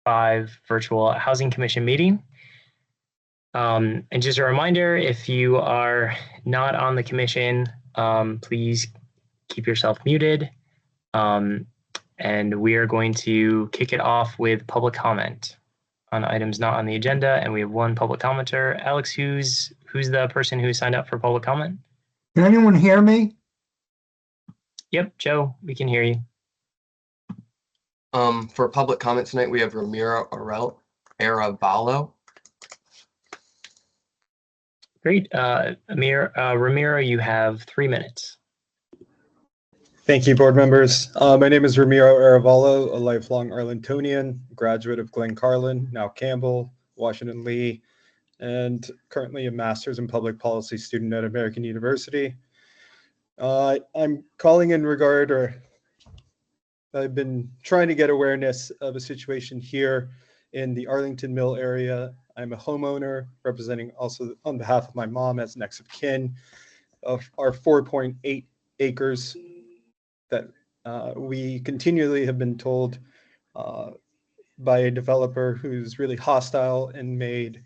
virtual housing commission meeting. And just a reminder, if you are not on the commission, please keep yourself muted. And we are going to kick it off with public comment on items not on the agenda. And we have one public commenter. Alex, who's the person who signed up for public comment? Can anyone hear me? Yep, Joe, we can hear you. For public comment tonight, we have Ramiro Arevalo. Great. Ramiro, you have 3 minutes. Thank you, board members. My name is Ramiro Arevalo, a lifelong Arlingtonian, graduate of Glen Carlin, now Campbell, Washington Lee, and currently a master's in public policy student at American University. I'm calling in I've been trying to get awareness of a situation here in the Arlington Mill area. I'm a homeowner representing also on behalf of my mom as next of kin of our 4.8 acres that we continually have been told by a developer who's really hostile and made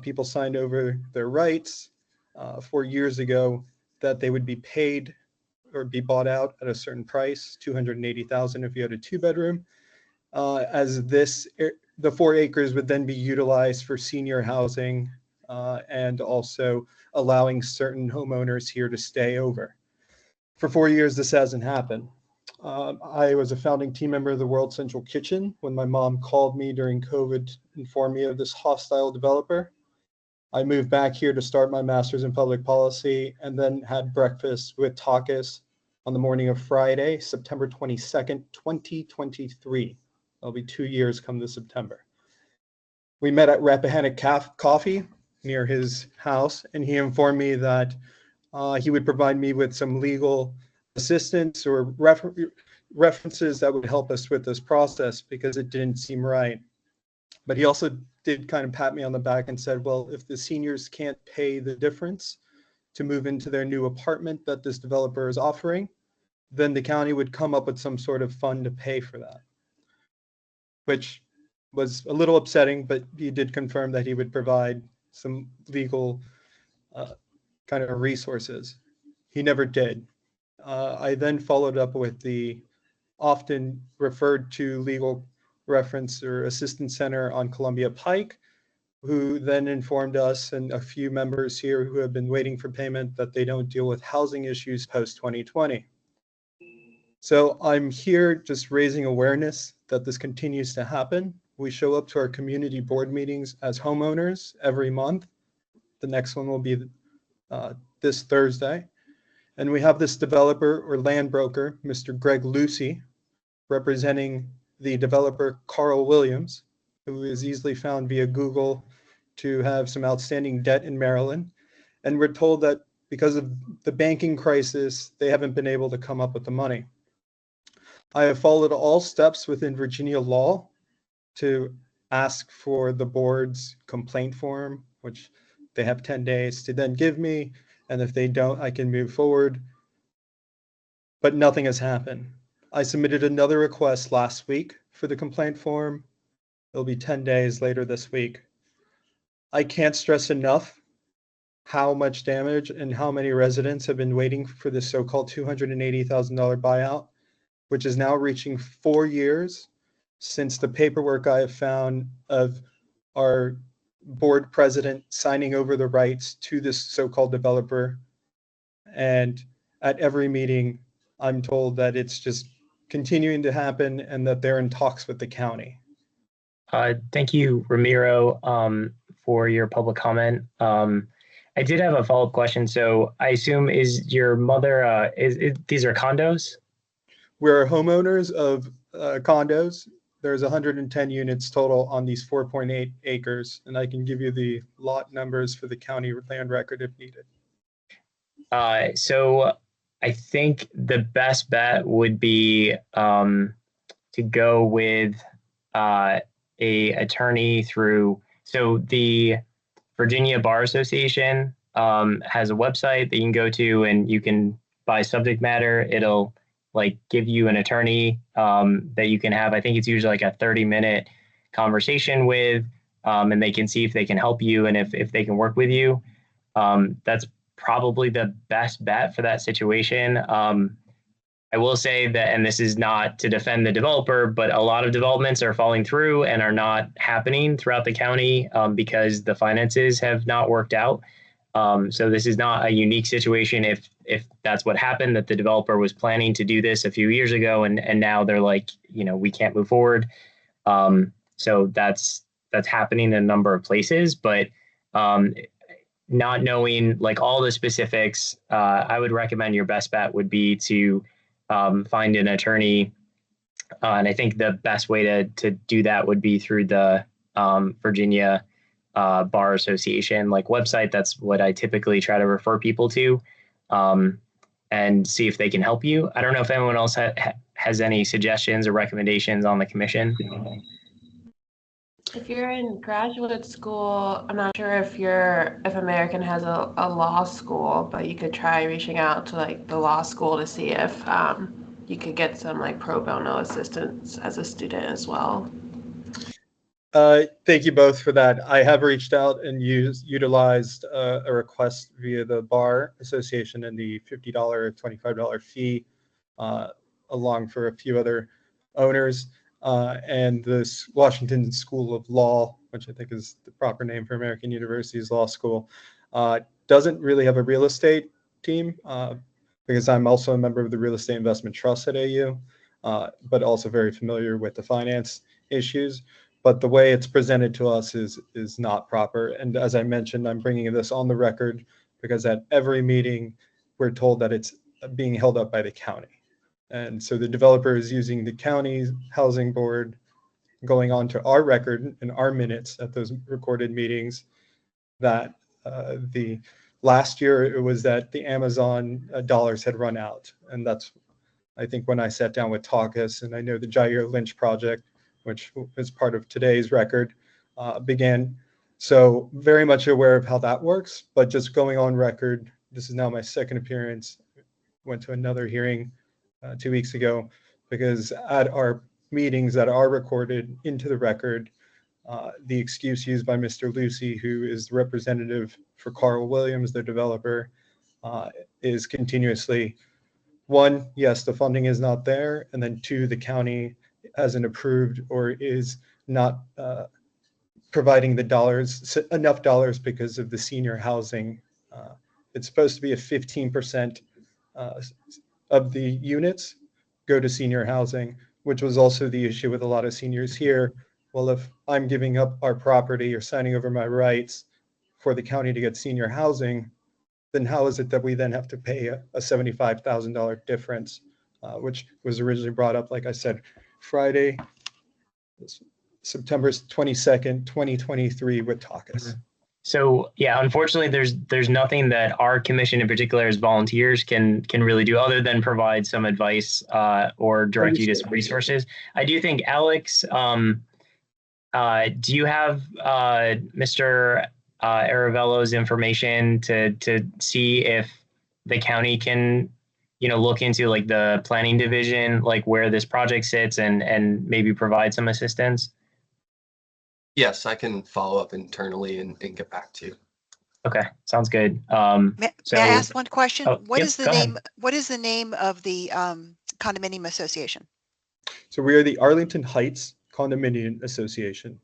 people signed over their rights 4 years ago that they would be paid or be bought out at a certain price, $280,000 if you had a 2-bedroom, as the 4 acres would then be utilized for senior housing and also allowing certain homeowners here to stay over. For 4 years, this hasn't happened. I was a founding team member of the World Central Kitchen when my mom called me during COVID to inform me of this hostile developer. I moved back here to start my master's in public policy and then had breakfast with Takis on the morning of Friday, September 22nd, 2023. It'll be 2 years come this September. We met at Rappahannock Coffee near his house, and he informed me that he would provide me with some legal assistance or references that would help us with this process because it didn't seem right. But he also did kind of pat me on the back and said, well, if the seniors can't pay the difference to move into their new apartment that this developer is offering, then the county would come up with some sort of fund to pay for that, which was a little upsetting, but he did confirm that he would provide some legal kind of resources. He never did. I then followed up with the often referred to legal reference or assistance center on Columbia Pike, who then informed us and a few members here who have been waiting for payment that they don't deal with housing issues post 2020. So I'm here just raising awareness that this continues to happen. We show up to our community board meetings as homeowners every month. The next one will be this Thursday. And we have this developer or land broker, Mr. Greg Lucy, representing the developer Carl Williams, who is easily found via Google to have some outstanding debt in Maryland. And we're told that because of the banking crisis, they haven't been able to come up with the money. I have followed all steps within Virginia law to ask for the board's complaint form, which they have 10 days to then give me. And if they don't, I can move forward. But nothing has happened. I submitted another request last week for the complaint form. It'll be 10 days later this week. I can't stress enough how much damage and how many residents have been waiting for this so-called $280,000 buyout, which is now reaching 4 years since the paperwork I have found of our board president signing over the rights to this so-called developer. And at every meeting, I'm told that it's just continuing to happen and that they're in talks with the county. Thank you, Ramiro, for your public comment. I did have a follow-up question. So I assume is your mother, these are condos? We're homeowners of condos. There's 110 units total on these 4.8 acres, and I can give you the lot numbers for the county land record if needed. So I think the best bet would be to go with a attorney through, so the Virginia Bar Association has a website that you can go to and you can buy subject matter. It'll like give you an attorney that you can have. I think it's usually like a 30-minute conversation with, and they can see if they can help you and if they can work with you. That's probably the best bet for that situation. I will say that, and this is not to defend the developer, but a lot of developments are falling through and are not happening throughout the county because the finances have not worked out. So this is not a unique situation. If that's what happened, that the developer was planning to do this a few years ago, and now they're like, we can't move forward. So that's happening in a number of places, but not knowing like all the specifics, I would recommend your best bet would be to find an attorney. And I think the best way to do that would be through the Virginia Bar Association website. That's what I typically try to refer people to, and see if they can help you. I don't know if anyone else has any suggestions or recommendations on the commission. If you're in graduate school, I'm not sure if American has a law school, but you could try reaching out to the law school to see if you could get some pro bono assistance as a student as well. Thank you both for that. I have reached out and utilized a request via the Bar Association and the $50, $25 fee, along for a few other owners. And this Washington School of Law, which I think is the proper name for American University's law school, doesn't really have a real estate team because I'm also a member of the Real Estate Investment Trust at AU, but also very familiar with the finance issues. But the way it's presented to us is not proper. And as I mentioned, I'm bringing this on the record because at every meeting, we're told that it's being held up by the county. And so the developer is using the county's housing board, going on to our record and our minutes at those recorded meetings, that the last year it was that the Amazon dollars had run out. And that's, I think, when I sat down with Taucus, and I know the Jair Lynch project, which is part of today's record, began. So very much aware of how that works, but just going on record, this is now my second appearance. Went to another hearing 2 weeks ago, because at our meetings that are recorded into the record, the excuse used by Mr. Lucy, who is the representative for Carl Williams, the developer, is continuously, one, yes, the funding is not there, and then two, the county hasn't approved or is not providing the dollars, enough dollars, because of the senior housing. It's supposed to be a 15% of the units go to senior housing, which was also the issue with a lot of seniors here. Well, if I'm giving up our property or signing over my rights for the county to get senior housing, then how is it that we then have to pay a $75,000 difference, which was originally brought up, like I said, Friday, September 22nd, 2023 with Taucus. So yeah, unfortunately, there's nothing that our commission in particular as volunteers can really do other than provide some advice or direct you to some resources. I do think, Alex, do you have Mr. Aravello's information to see if the county can look into the planning division, where this project sits, and maybe provide some assistance? Yes, I can follow up internally and get back to you. Okay, sounds good. May I ask one question? Oh, What yep, is the go ahead. name? What is the name of the condominium association? So we are the Arlington Heights Condominium Association.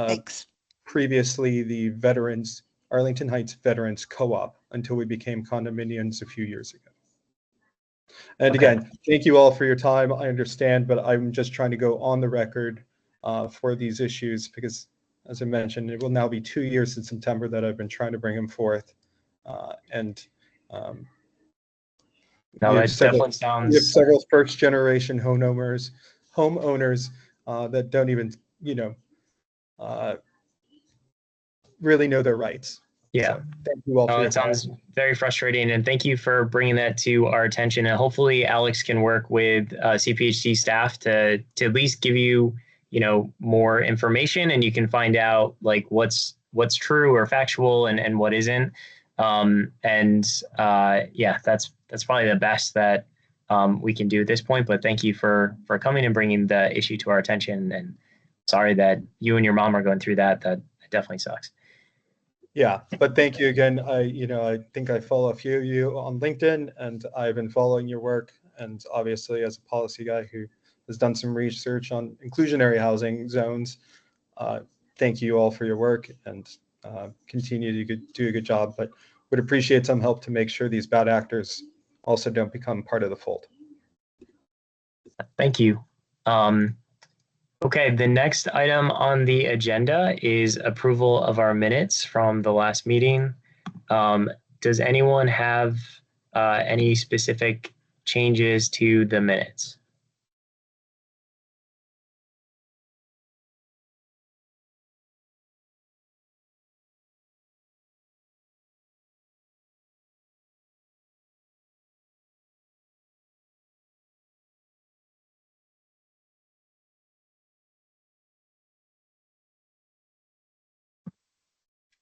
Thanks. Previously, the Arlington Heights Veterans Co-op, until we became condominiums a few years ago. And again, thank you all for your time. I understand, but I'm just trying to go on the record for these issues, because, as I mentioned, it will now be 2 years in September that I've been trying to bring them forth. No, that definitely sounds. We have several first-generation homeowners that don't even, really know their rights. Yeah. So, thank you all for your It sounds very frustrating, and thank you for bringing that to our attention. And hopefully, Alex can work with CPHC staff to at least give you, more information, and you can find out what's true or factual and what isn't. Yeah, that's probably the best that we can do at this point. But thank you for coming and bringing the issue to our attention. And sorry that you and your mom are going through that. That definitely sucks. Yeah, but thank you again. I think I follow a few of you on LinkedIn, and I've been following your work. And obviously, as a policy guy who has done some research on inclusionary housing zones, thank you all for your work, and continue to do a good job. But would appreciate some help to make sure these bad actors also don't become part of the fold. Thank you. Okay, the next item on the agenda is approval of our minutes from the last meeting. Does anyone have any specific changes to the minutes?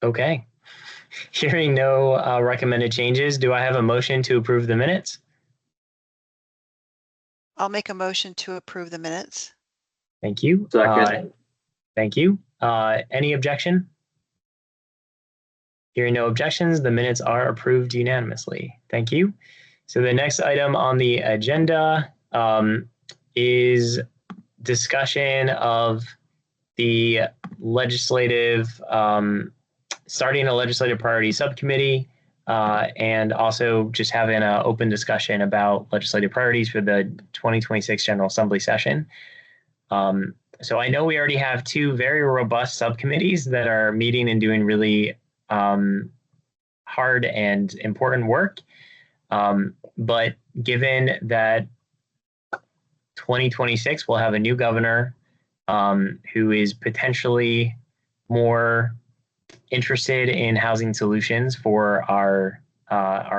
Okay. Hearing no recommended changes, do I have a motion to approve the minutes? I'll make a motion to approve the minutes. Thank you. Second. Thank you. Any objection? Hearing no objections, the minutes are approved unanimously. Thank you. So the next item on the agenda is discussion of the legislative, starting a legislative priority subcommittee, and also just having an open discussion about legislative priorities for the 2026 General Assembly session. So I know we already have two very robust subcommittees that are meeting and doing really hard and important work. But given that 2026 will have a new governor who is potentially more interested in housing solutions for our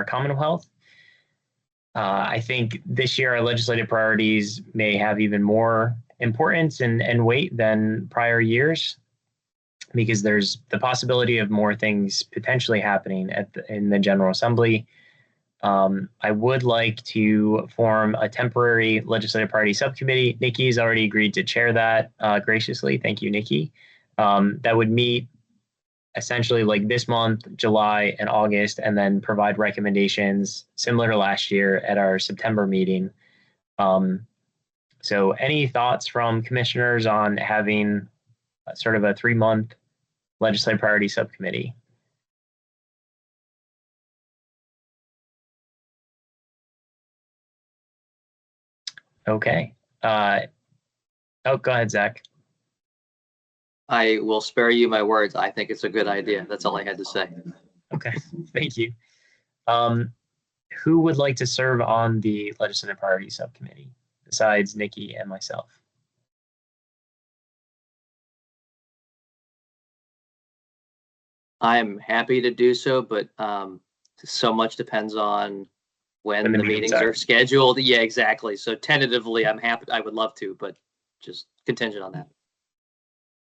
Commonwealth, I think this year our legislative priorities may have even more importance and weight than prior years, because there's the possibility of more things potentially happening in the General Assembly. I would like to form a temporary legislative priority subcommittee. Nikki's already agreed to chair that graciously. Thank you, Nikki. That would meet essentially like this month, July and August, and then provide recommendations similar to last year at our September meeting. So any thoughts from commissioners on having sort of a 3-month legislative priority subcommittee? Okay. Oh, go ahead, Zach. I will spare you my words. I think it's a good idea. That's all I had to say. Okay, thank you. Who would like to serve on the legislative priority subcommittee besides Nikki and myself? I'm happy to do so, but so much depends on when the meetings are scheduled. Yeah, exactly. So tentatively, I'm happy. I would love to, but just contingent on that.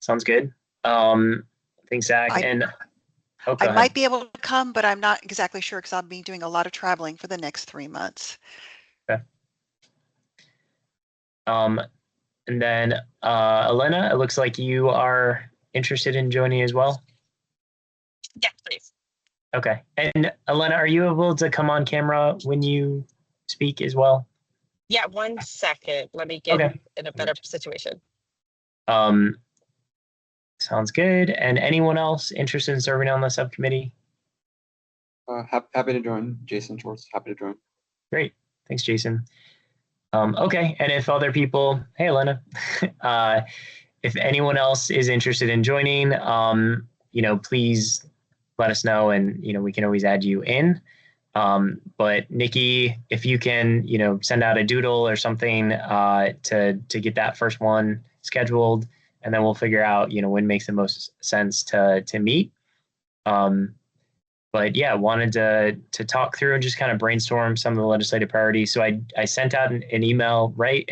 Sounds good. Thanks, Zach. I might be able to come, but I'm not exactly sure because I'll be doing a lot of traveling for the next 3 months. Okay. And then Elena, it looks like you are interested in joining as well. Yeah, please. Okay. And Elena, are you able to come on camera when you speak as well? Yeah, 1 second. Let me get in a better situation. Sounds good. And anyone else interested in serving on the subcommittee? Happy to join. Jason Schwartz, happy to join. Great. Thanks, Jason. Okay. And if other people, hey, Elena, if anyone else is interested in joining, please let us know, and, we can always add you in. But Nikki, if you can, send out a doodle or something to get that first one scheduled, and then we'll figure out, when makes the most sense to meet. But yeah, wanted to talk through and just kind of brainstorm some of the legislative priorities. So I sent out an email right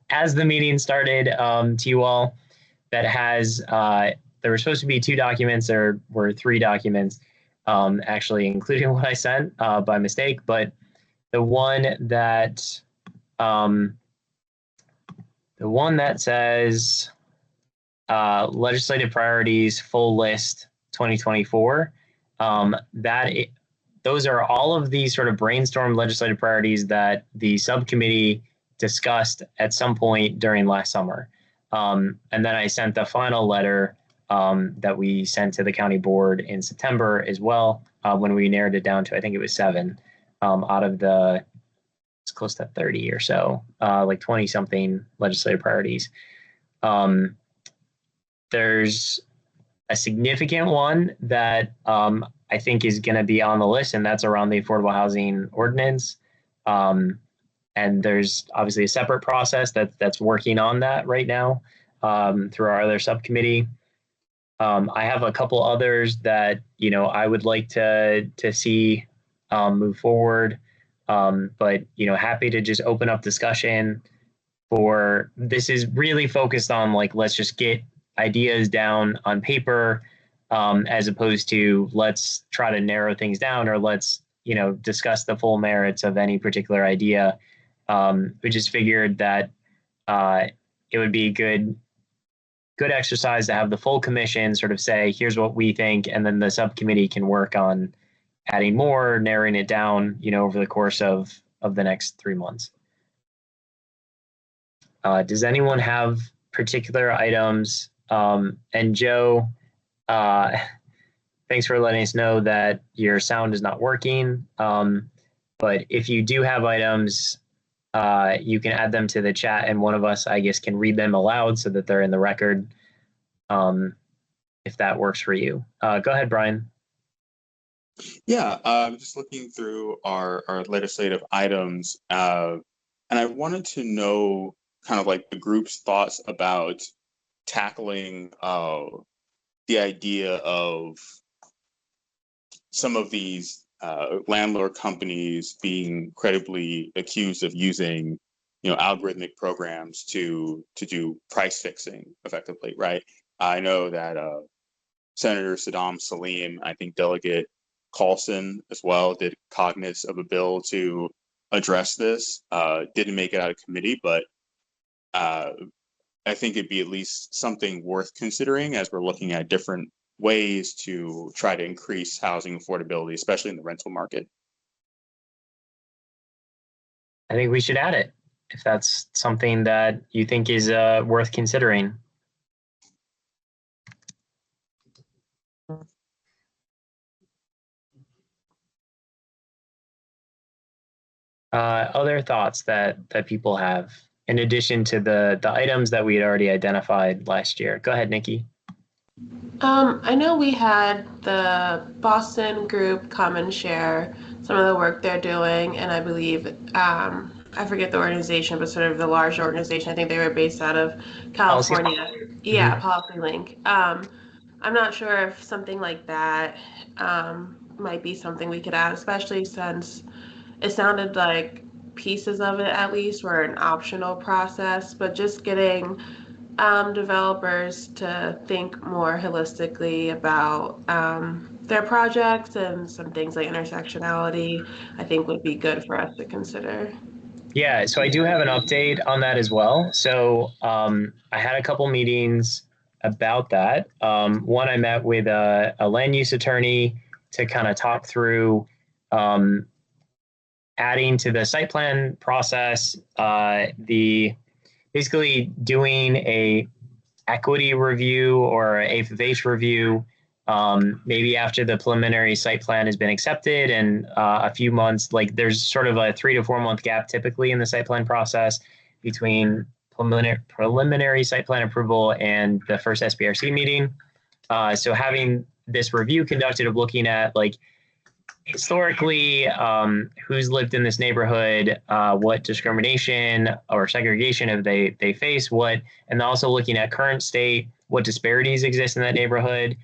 as the meeting started to you all that has, there were supposed to be 2 documents. There were 3 documents, actually, including what I sent by mistake. But the one that says, legislative priorities full list 2024. Those are all of the sort of brainstorm legislative priorities that the subcommittee discussed at some point during last summer. And then I sent the final letter that we sent to the county board in September as well, when we narrowed it down to, I think it was 7 out of the, it's close to 30 or so, like 20 something legislative priorities. There's a significant one that I think is going to be on the list, and that's around the affordable housing ordinance. And there's obviously a separate process that's working on that right now through our other subcommittee. I have a couple others that, you know, I would like to see move forward, but, you know, happy to just open up discussion for, this is really focused on like, let's just get ideas down on paper, as opposed to let's try to narrow things down, or let's, you know, discuss the full merits of any particular idea. We just figured that it would be good exercise to have the full commission sort of say, here's what we think, and then the subcommittee can work on adding more, narrowing it down, you know, over the course of the next 3 months. Does anyone have particular items? And Joe, thanks for letting us know that your sound is not working. But if you do have items, you can add them to the chat, and one of us, I guess, can read them aloud so that they're in the record, if that works for you. Go ahead, Brian. Yeah, I'm just looking through our legislative items, and I wanted to know kind of like the group's thoughts about tackling the idea of some of these landlord companies being credibly accused of using, you know, algorithmic programs to do price fixing effectively, right? I know that Senator Saddam Salim, I think Delegate Carlson as well, did cognizance of a bill to address this. Didn't make it out of committee, but I think it'd be at least something worth considering as we're looking at different ways to try to increase housing affordability, especially in the rental market. I think we should add it if that's something that you think is worth considering. Other thoughts that people have in addition to the items that we had already identified last year. Go ahead, Nikki. I know we had the Boston group come and share some of the work they're doing, and I believe, I forget the organization, but sort of the large organization. I think they were based out of California. Yeah, Policy Link. I'm not sure if something like that might be something we could add, especially since it sounded like pieces of it at least were an optional process, but just getting developers to think more holistically about their projects and some things like intersectionality, I think would be good for us to consider. Yeah, so I do have an update on that as well. So I had a couple meetings about that. One, I met with a land use attorney to kind of talk through adding to the site plan process, basically doing a equity review or a FFH review, maybe after the preliminary site plan has been accepted and a few months, like there's sort of a 3 to 4 month gap typically in the site plan process between preliminary site plan approval and the first SPRC meeting. So having this review conducted of looking at like historically, who's lived in this neighborhood, what discrimination or segregation have they face, and also looking at current state, what disparities exist in that neighborhood.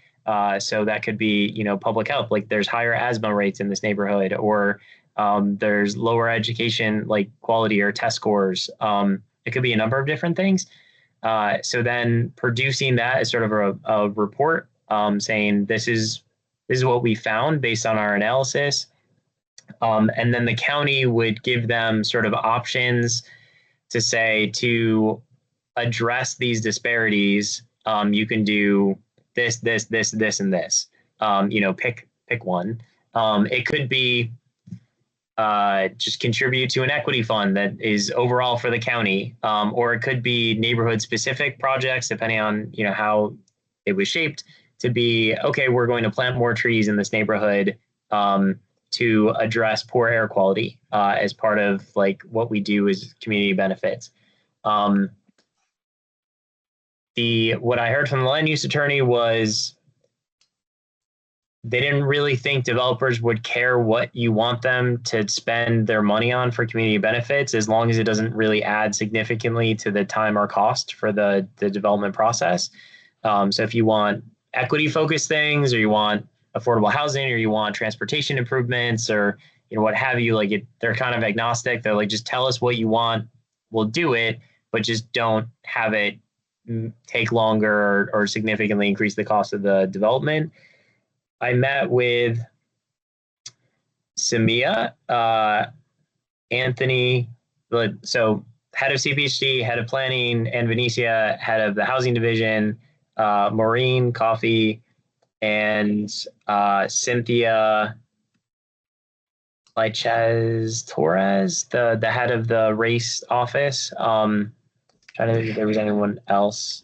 So that could be, you know, public health, like there's higher asthma rates in this neighborhood, or there's lower education, like quality or test scores. It could be a number of different things. So then producing that as sort of a report saying this is what we found based on our analysis. And then the county would give them sort of options to say to address these disparities you can do this, this, this, this, and this. Pick one. It could be just contribute to an equity fund that is overall for the county, or it could be neighborhood specific projects, depending on how it was shaped. To be okay, we're going to plant more trees in this neighborhood to address poor air quality as part of like what we do as community benefits. What I heard from the land use attorney was they didn't really think developers would care what you want them to spend their money on for community benefits, as long as it doesn't really add significantly to the time or cost for the development process. So if you want equity focused things, or you want affordable housing, or you want transportation improvements, or what have you, they're kind of agnostic. They're like, just tell us what you want, we'll do it, but just don't have it take longer or significantly increase the cost of the development. I met with Samia, Anthony, so head of CPHD, head of planning, and Venetia, head of the housing division, Maureen Coffey, and Cynthia Lychez Torres, the head of the race office. Trying to think if there was anyone else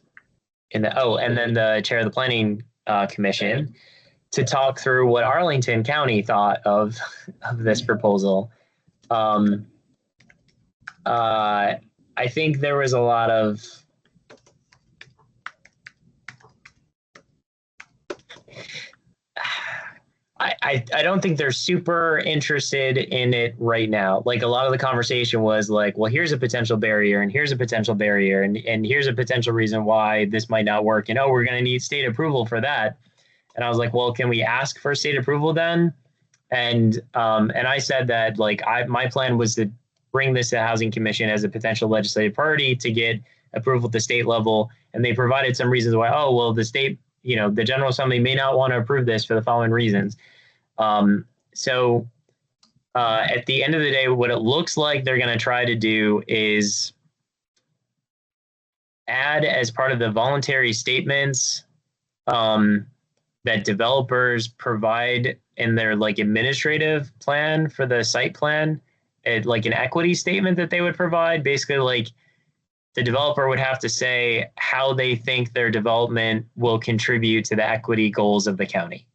and then the chair of the planning commission, to talk through what Arlington County thought of this proposal. I think there was a lot of I don't think they're super interested in it right now. Like, a lot of the conversation was like, well, here's a potential barrier, and here's a potential barrier, and here's a potential reason why this might not work. And we're going to need state approval for that. And I was like, well, can we ask for state approval then? And I said that my plan was to bring this to the Housing Commission as a potential legislative priority to get approval at the state level. And they provided some reasons why, the state, the General Assembly may not want to approve this for the following reasons. So at the end of the day, what it looks like they're going to try to do is add, as part of the voluntary statements that developers provide in their administrative plan for the site plan, an equity statement that they would provide. Basically, the developer would have to say how they think their development will contribute to the equity goals of the county.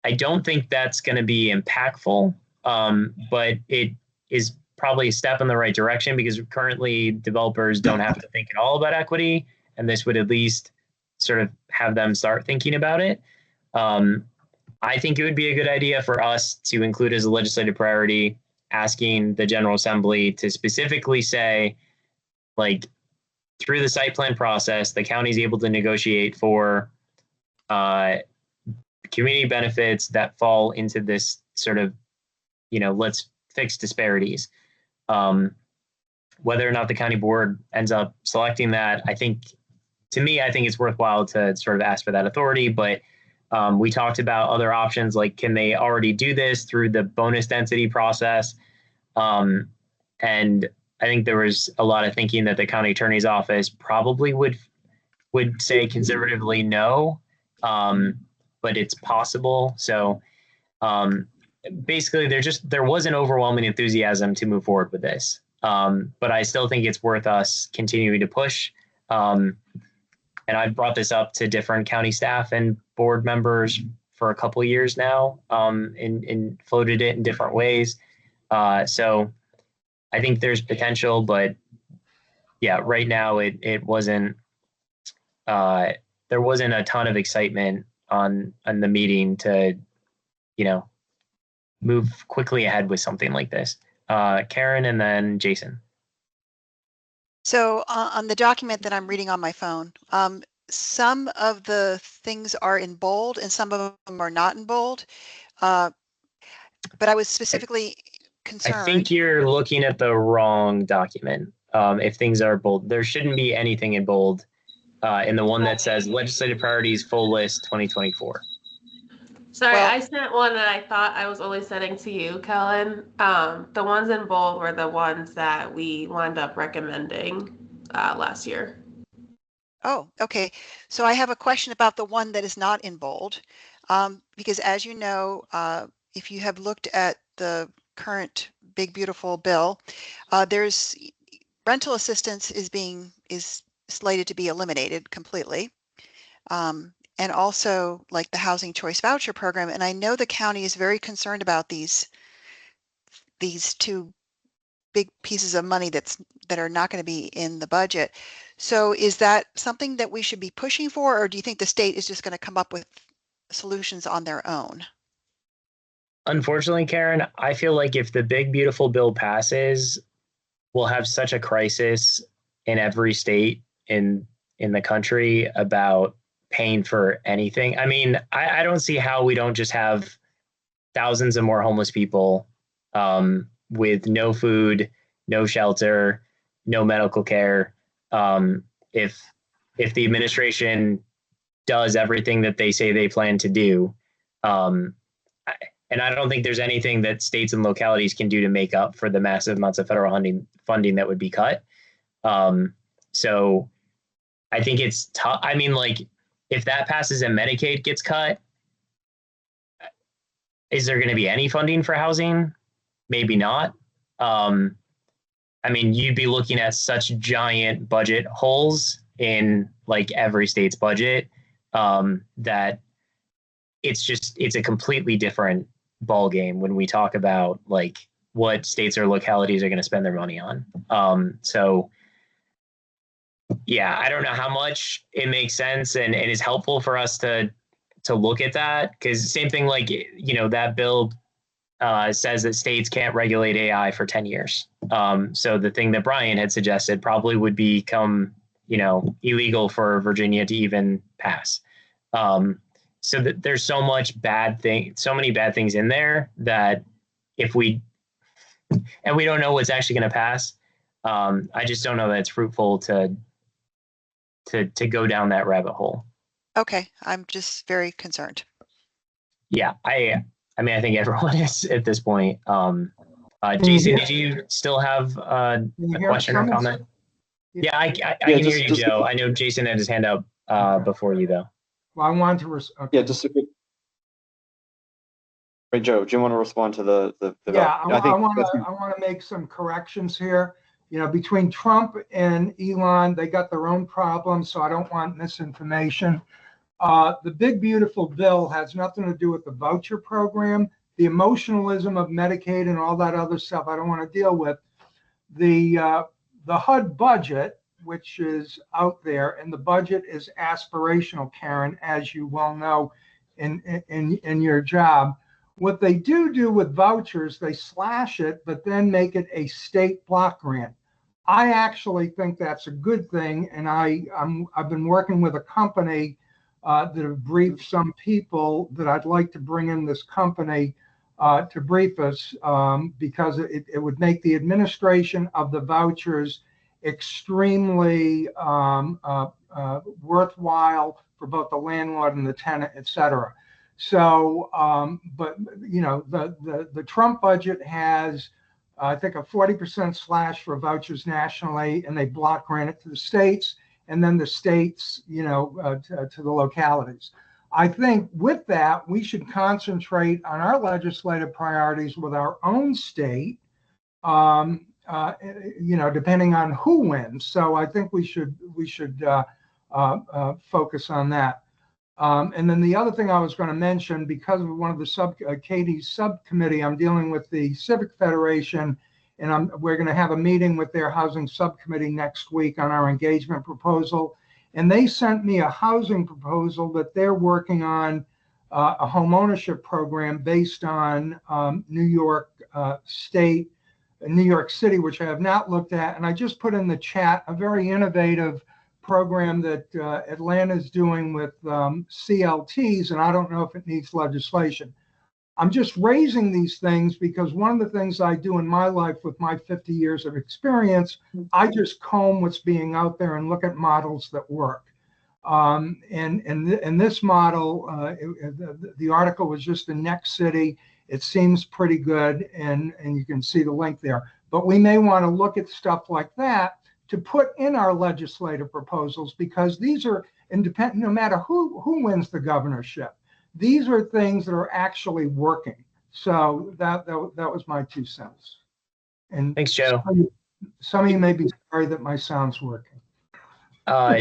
I don't think that's going to be impactful, but it is probably a step in the right direction, because currently developers don't have to think at all about equity, and this would at least sort of have them start thinking about it. I think it would be a good idea for us to include as a legislative priority, asking the General Assembly to specifically say, through the site plan process, the county is able to negotiate for community benefits that fall into this sort of, let's fix disparities. Whether or not the county board ends up selecting that, I think it's worthwhile to sort of ask for that authority. But we talked about other options, like, can they already do this through the bonus density process? And I think there was a lot of thinking that the county attorney's office probably would say conservatively no, but it's possible. So basically, there wasn't overwhelming enthusiasm to move forward with this. But I still think it's worth us continuing to push. And I've brought this up to different county staff and board members for a couple of years now, and floated it in different ways. So I think there's potential, but yeah, right now it wasn't. There wasn't a ton of excitement on the meeting to, move quickly ahead with something like this. Karen, and then Jason. So on the document that I'm reading on my phone, some of the things are in bold and some of them are not in bold. But I was specifically concerned. I think you're looking at the wrong document. If things are bold, there shouldn't be anything in bold in the one that says legislative priorities full list 2024. Sorry, I sent one that I thought I was only sending to you, Kellen. The ones in bold were the ones that we wound up recommending last year. Oh, okay. So I have a question about the one that is not in bold. Because as you know, if you have looked at the current big beautiful bill, there's rental assistance is slated to be eliminated completely. And also like the housing choice voucher program. And I know the county is very concerned about these two big pieces of money that are not going to be in the budget. So is that something that we should be pushing for, or do you think the state is just going to come up with solutions on their own? Unfortunately, Karen, I feel like if the big beautiful bill passes, we'll have such a crisis in every state in the country about paying for anything. I mean, I don't see how we don't just have thousands of more homeless people with no food, no shelter, no medical care. If the administration does everything that they say they plan to do, and I don't think there's anything that states and localities can do to make up for the massive amounts of federal funding that would be cut. So I think it's tough. I mean, like, if that passes and Medicaid gets cut, is there going to be any funding for housing? Maybe not. I mean, you'd be looking at such giant budget holes in like every state's budget that it's a completely different ball game when we talk about like what states or localities are going to spend their money on. So yeah, I don't know how much it makes sense and is helpful for us to look at that, because same thing, like, you know, that bill says that states can't regulate AI for 10 years. So the thing that Brian had suggested probably would become, you know, illegal for Virginia to even pass. So that there's so many bad things in there that if we don't know what's actually going to pass, I just don't know that it's fruitful to go down that rabbit hole. Okay, I'm just very concerned. Yeah, I mean, I think everyone is at this point. Jason, did you still have a question or comment? Yeah, I can hear you, Joe. I know Jason had his hand up before you, though. Well, I want to. Yeah, just a quick. Wait, Joe, do you want to respond to the Yeah, I want to make some corrections here. You know, between Trump and Elon, they got their own problems, so I don't want misinformation. The big beautiful bill has nothing to do with the voucher program. The emotionalism of Medicaid and all that other stuff I don't want to deal with. The HUD budget, which is out there, and the budget is aspirational, Karen, as you well know in your job. What they do with vouchers, they slash it, but then make it a state block grant. I actually think that's a good thing, and I've been working with a company that have briefed some people that I'd like to bring in this company to brief us because it would make the administration of the vouchers extremely worthwhile for both the landlord and the tenant, et cetera. So, but you know, the Trump budget has, I think, a 40% slash for vouchers nationally, and they block grant it to the states, and then the states, you know, to the localities. I think with that, we should concentrate on our legislative priorities with our own state, you know, depending on who wins. So I think we should focus on that. And then the other thing I was going to mention, because of one of the Katie's subcommittee, I'm dealing with the Civic Federation, and we're going to have a meeting with their housing subcommittee next week on our engagement proposal. And they sent me a housing proposal that they're working on, a home ownership program based on New York State, New York City, which I have not looked at. And I just put in the chat a very innovative program that Atlanta's doing with CLTs, and I don't know if it needs legislation. I'm just raising these things because one of the things I do in my life with my 50 years of experience, I just comb what's being out there and look at models that work. And this model, the article was just in Next City. It seems pretty good, and you can see the link there. But we may want to look at stuff like that to put in our legislative proposals, because these are independent, no matter who wins the governorship. These are things that are actually working. So that was my 2 cents. And Thanks, Joe. Some of you may be sorry that my sound's working.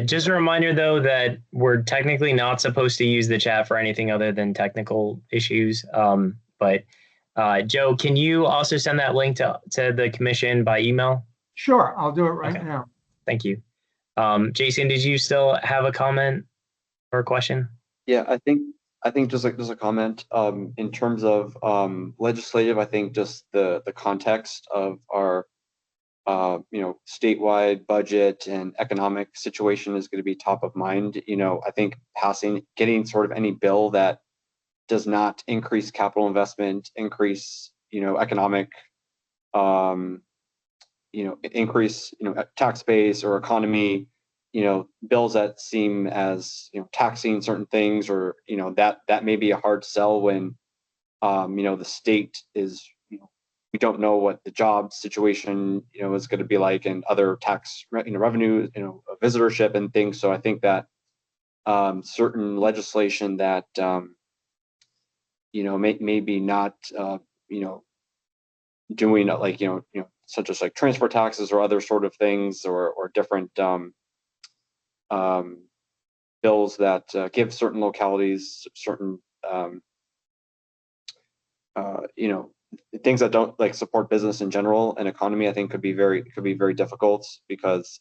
Just a reminder, though, that we're technically not supposed to use the chat for anything other than technical issues. But Joe, can you also send that link to the commission by email? Sure, I'll do it right now. Thank you. Jason, did you still have a comment or a question? Yeah, I think just a comment. In terms of legislative, I think just the context of our statewide budget and economic situation is going to be top of mind. I think getting sort of any bill that does not increase capital investment, increase, economic, increase, tax base or economy, bills that seem as, taxing certain things, or, that may be a hard sell when, the state is, we don't know what the job situation, is going to be like, and other tax, revenue, visitorship and things. So I think that certain legislation that, maybe not, doing like, such as like transport taxes or other sort of things, or different bills that give certain localities certain, things that don't like support business in general and economy, I think could be very difficult, because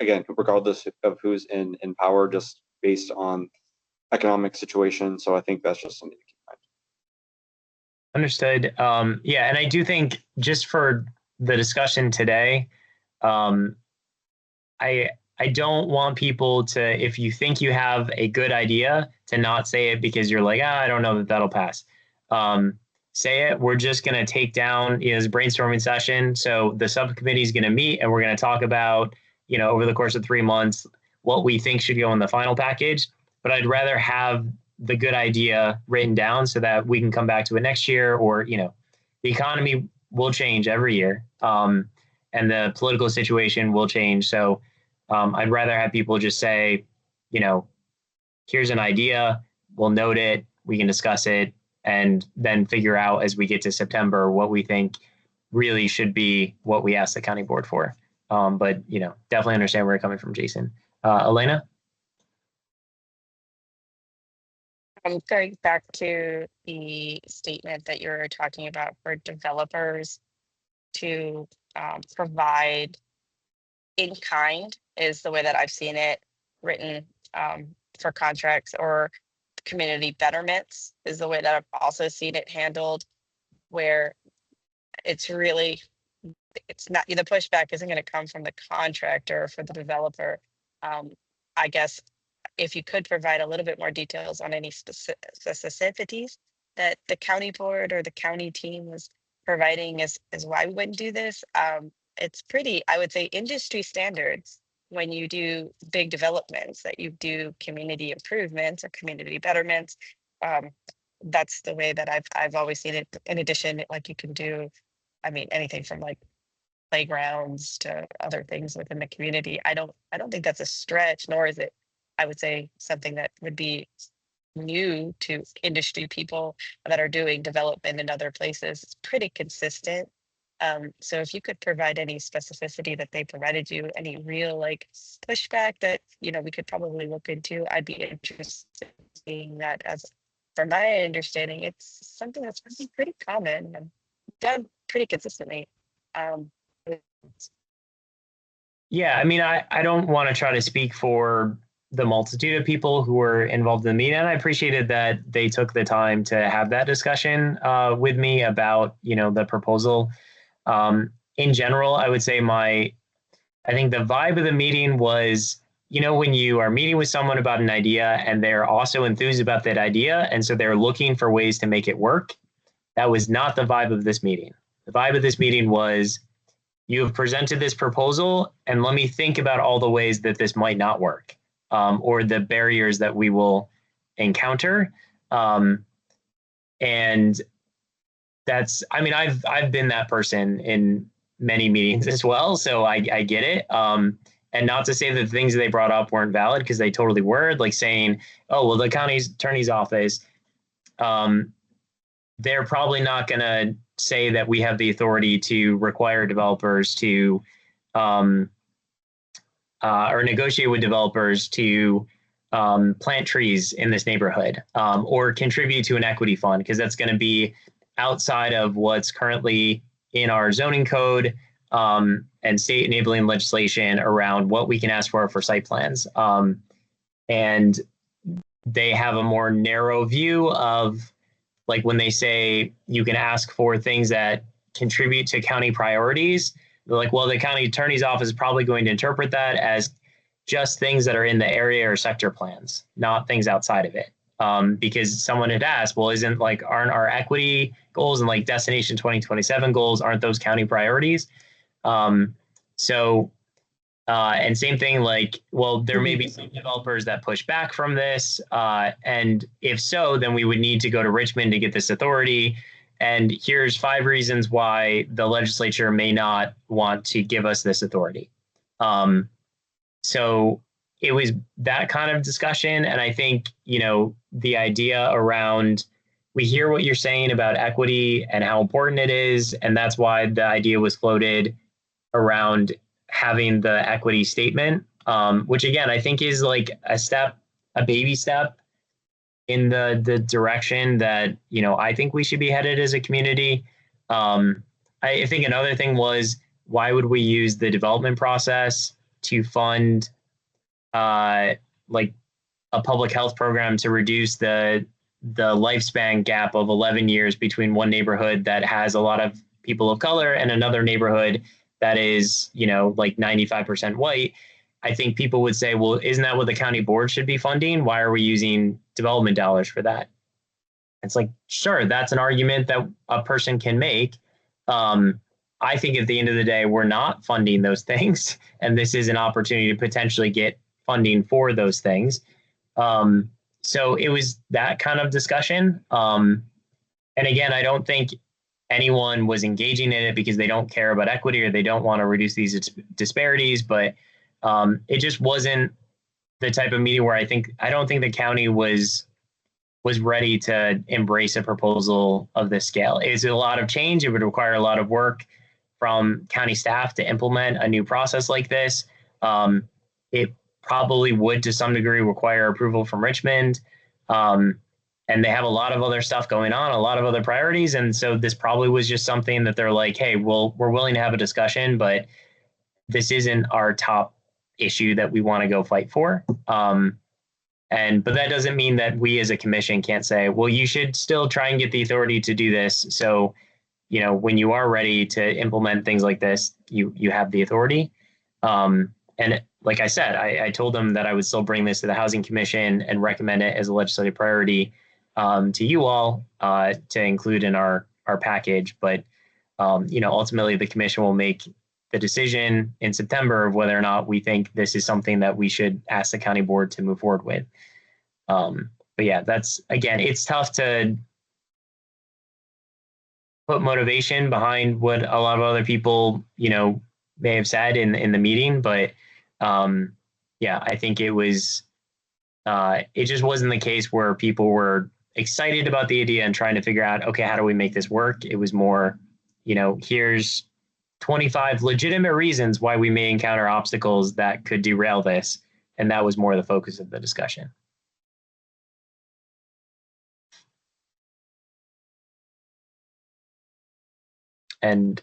again, regardless of who's in power, just based on economic situation. So I think that's just something to keep in mind. Understood. Yeah, and I do think, just for the discussion today, I don't want people to, if you think you have a good idea, to not say it because you're like, I don't know that that'll pass. Say it. We're just going to take down, this brainstorming session. So the subcommittee is going to meet, and we're going to talk about, over the course of 3 months, what we think should go in the final package. But I'd rather have the good idea written down so that we can come back to it next year, or, the economy will change every year. And the political situation will change. So I'd rather have people just say, here's an idea, we'll note it, we can discuss it, and then figure out as we get to September what we think really should be what we ask the county board for. But, definitely understand where you're coming from, Jason. Elena? Going back to the statement that you're talking about for developers to provide in kind, is the way that I've seen it written for contracts, or community betterments is the way that I've also seen it handled, where it's not, the pushback isn't going to come from the contractor, for the developer. I guess if you could provide a little bit more details on any specificities that the county board or the county team was providing as why we wouldn't do this. It's pretty, I would say, industry standards when you do big developments, that you do community improvements or community betterments. That's the way that I've always seen it. In addition, like, you can do, anything from like playgrounds to other things within the community. I don't think that's a stretch, nor is it, I would say, something that would be new to industry people that are doing development in other places. It's pretty consistent. So if you could provide any specificity that they provided you, any real like pushback that, we could probably look into, I'd be interested in seeing that. As from my understanding, it's something that's pretty common and done pretty consistently. Yeah, I don't want to try to speak for the multitude of people who were involved in the meeting, and I appreciated that they took the time to have that discussion with me about, the proposal. In general, I would say I think the vibe of the meeting was, when you are meeting with someone about an idea and they're also enthused about that idea, and so they're looking for ways to make it work. That was not the vibe of this meeting. The vibe of this meeting was, you have presented this proposal, and let me think about all the ways that this might not work, or the barriers that we will encounter. And that's, I've been that person in many meetings as well, so I get it. And not to say that the things that they brought up weren't valid, because they totally were, like saying, oh, well, the county attorney's office, they're probably not going to say that we have the authority to require developers to or negotiate with developers to plant trees in this neighborhood, or contribute to an equity fund, because that's going to be outside of what's currently in our zoning code and state enabling legislation around what we can ask for site plans. And they have a more narrow view of, like, when they say you can ask for things that contribute to county priorities, they're like, well, the county attorney's office is probably going to interpret that as just things that are in the area or sector plans, not things outside of it. Because someone had asked, well, aren't our equity goals and like Destination 2027 goals, aren't those county priorities? And same thing, like, well, there may be some developers that push back from this. And if so, then we would need to go to Richmond to get this authority. And here's 5 reasons why the legislature may not want to give us this authority. So it was that kind of discussion. And I think, the idea around, we hear what you're saying about equity and how important it is. And that's why the idea was floated around having the equity statement, which again, I think is like a baby step in the direction that, I think we should be headed as a community. I think another thing was, why would we use the development process to fund like a public health program to reduce the lifespan gap of 11 years between one neighborhood that has a lot of people of color and another neighborhood that is, like 95% white? I think people would say, well, isn't that what the county board should be funding? Why are we using development dollars for that? It's like, sure, that's an argument that a person can make. I think at the end of the day, we're not funding those things, and this is an opportunity to potentially get funding for those things. So it was that kind of discussion. And again, I don't think anyone was engaging in it because they don't care about equity or they don't want to reduce these disparities, but it just wasn't the type of meeting where I don't think the county was ready to embrace a proposal of this scale. It's a lot of change. It would require a lot of work from county staff to implement a new process like this. It probably would, to some degree, require approval from Richmond. And they have a lot of other stuff going on, a lot of other priorities. And so this probably was just something that they're like, hey, well, we're willing to have a discussion, but this isn't our top issue that we want to go fight for. But that doesn't mean that we as a commission can't say, well, you should still try and get the authority to do this. So, when you are ready to implement things like this, you have the authority. And like I said, I told them that I would still bring this to the Housing Commission and recommend it as a legislative priority to you all to include in our package. But, ultimately the commission will make the decision in September of whether or not we think this is something that we should ask the county board to move forward with. But yeah, that's, again, it's tough to put motivation behind what a lot of other people, may have said in the meeting. But yeah, I think it just wasn't the case where people were excited about the idea and trying to figure out, okay, how do we make this work? It was more, here's 25 legitimate reasons why we may encounter obstacles that could derail this. And that was more the focus of the discussion. And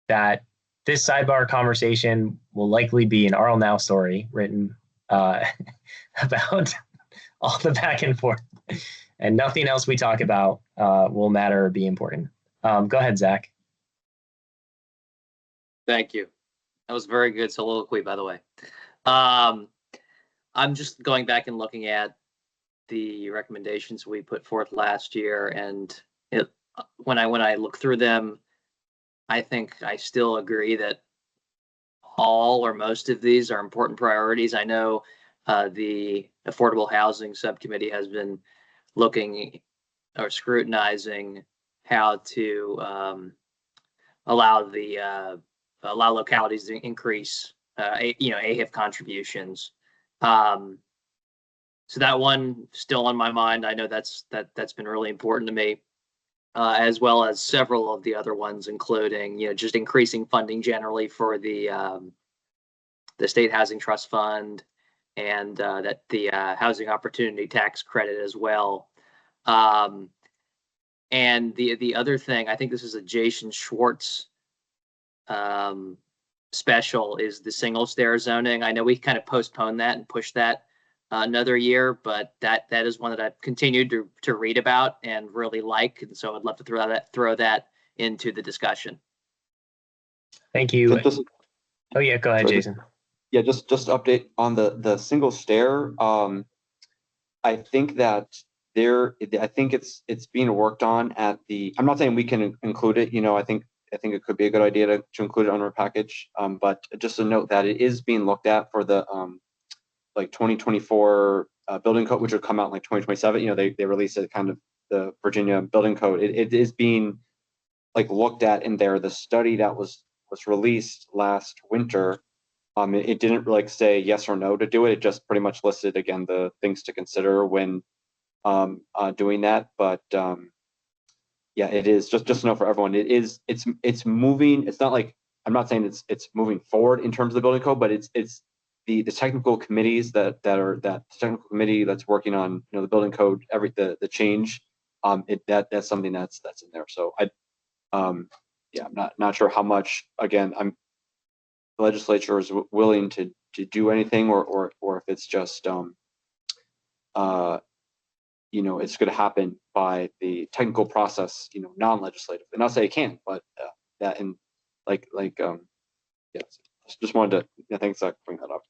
that this sidebar conversation will likely be an Arl Now story written about all the back and forth, and nothing else we talk about will matter or be important. Go ahead, Zach. Thank you. That was very good soliloquy, by the way. I'm just going back and looking at the recommendations we put forth last year, and when I look through them, I think I still agree that all or most of these are important priorities. I know the Affordable Housing Subcommittee has been looking or scrutinizing how to allow localities to increase AHIP contributions. So that one still on my mind. I know that's been really important to me, as well as several of the other ones, including just increasing funding generally for the State Housing Trust Fund, and that the Housing Opportunity Tax Credit as well. And the other thing, I think this is a Jason Schwartz special, is the single stair zoning. I know we kind of postponed that and pushed that another year, but that is one that I've continued to read about and really like, and so I'd love to throw that into the discussion. Thank you. Just, oh yeah, go ahead, sorry, Jason. Yeah, just update on the single stair. I think that I think it's being worked on at the. I'm not saying we can include it. I think it could be a good idea to include it on our package. But just a note that it is being looked at for the like 2024 building code, which will come out in like 2027. They released it, kind of the Virginia building code. It is being like looked at in there. The study that was released last winter. It didn't like say yes or no to do it. It just pretty much listed again the things to consider when doing that. But yeah, it is just to know for everyone. It's moving. It's not like, I'm not saying it's moving forward in terms of the building code, but it's the technical committees that technical committee that's working on the building code, the change. That's something that's in there. So I'm not sure how much. Again, the legislature is willing to do anything, or if it's just it's going to happen by the technical process, non-legislative. And not say it can't, but that and just wanted to thanks for bring that up.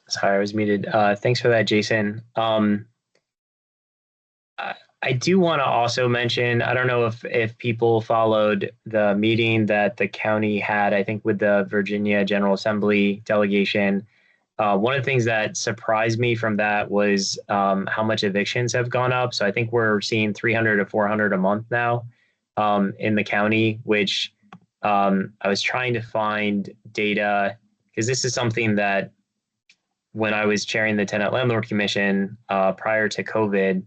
Sorry, I was muted. Thanks for that, Jason. I do want to also mention, I don't know if people followed the meeting that the county had, I think with the Virginia General Assembly delegation. One of the things that surprised me from that was how much evictions have gone up. So I think we're seeing 300 to 400 a month now in the county, which I was trying to find data, because this is something that when I was chairing the Tenant Landlord Commission prior to COVID,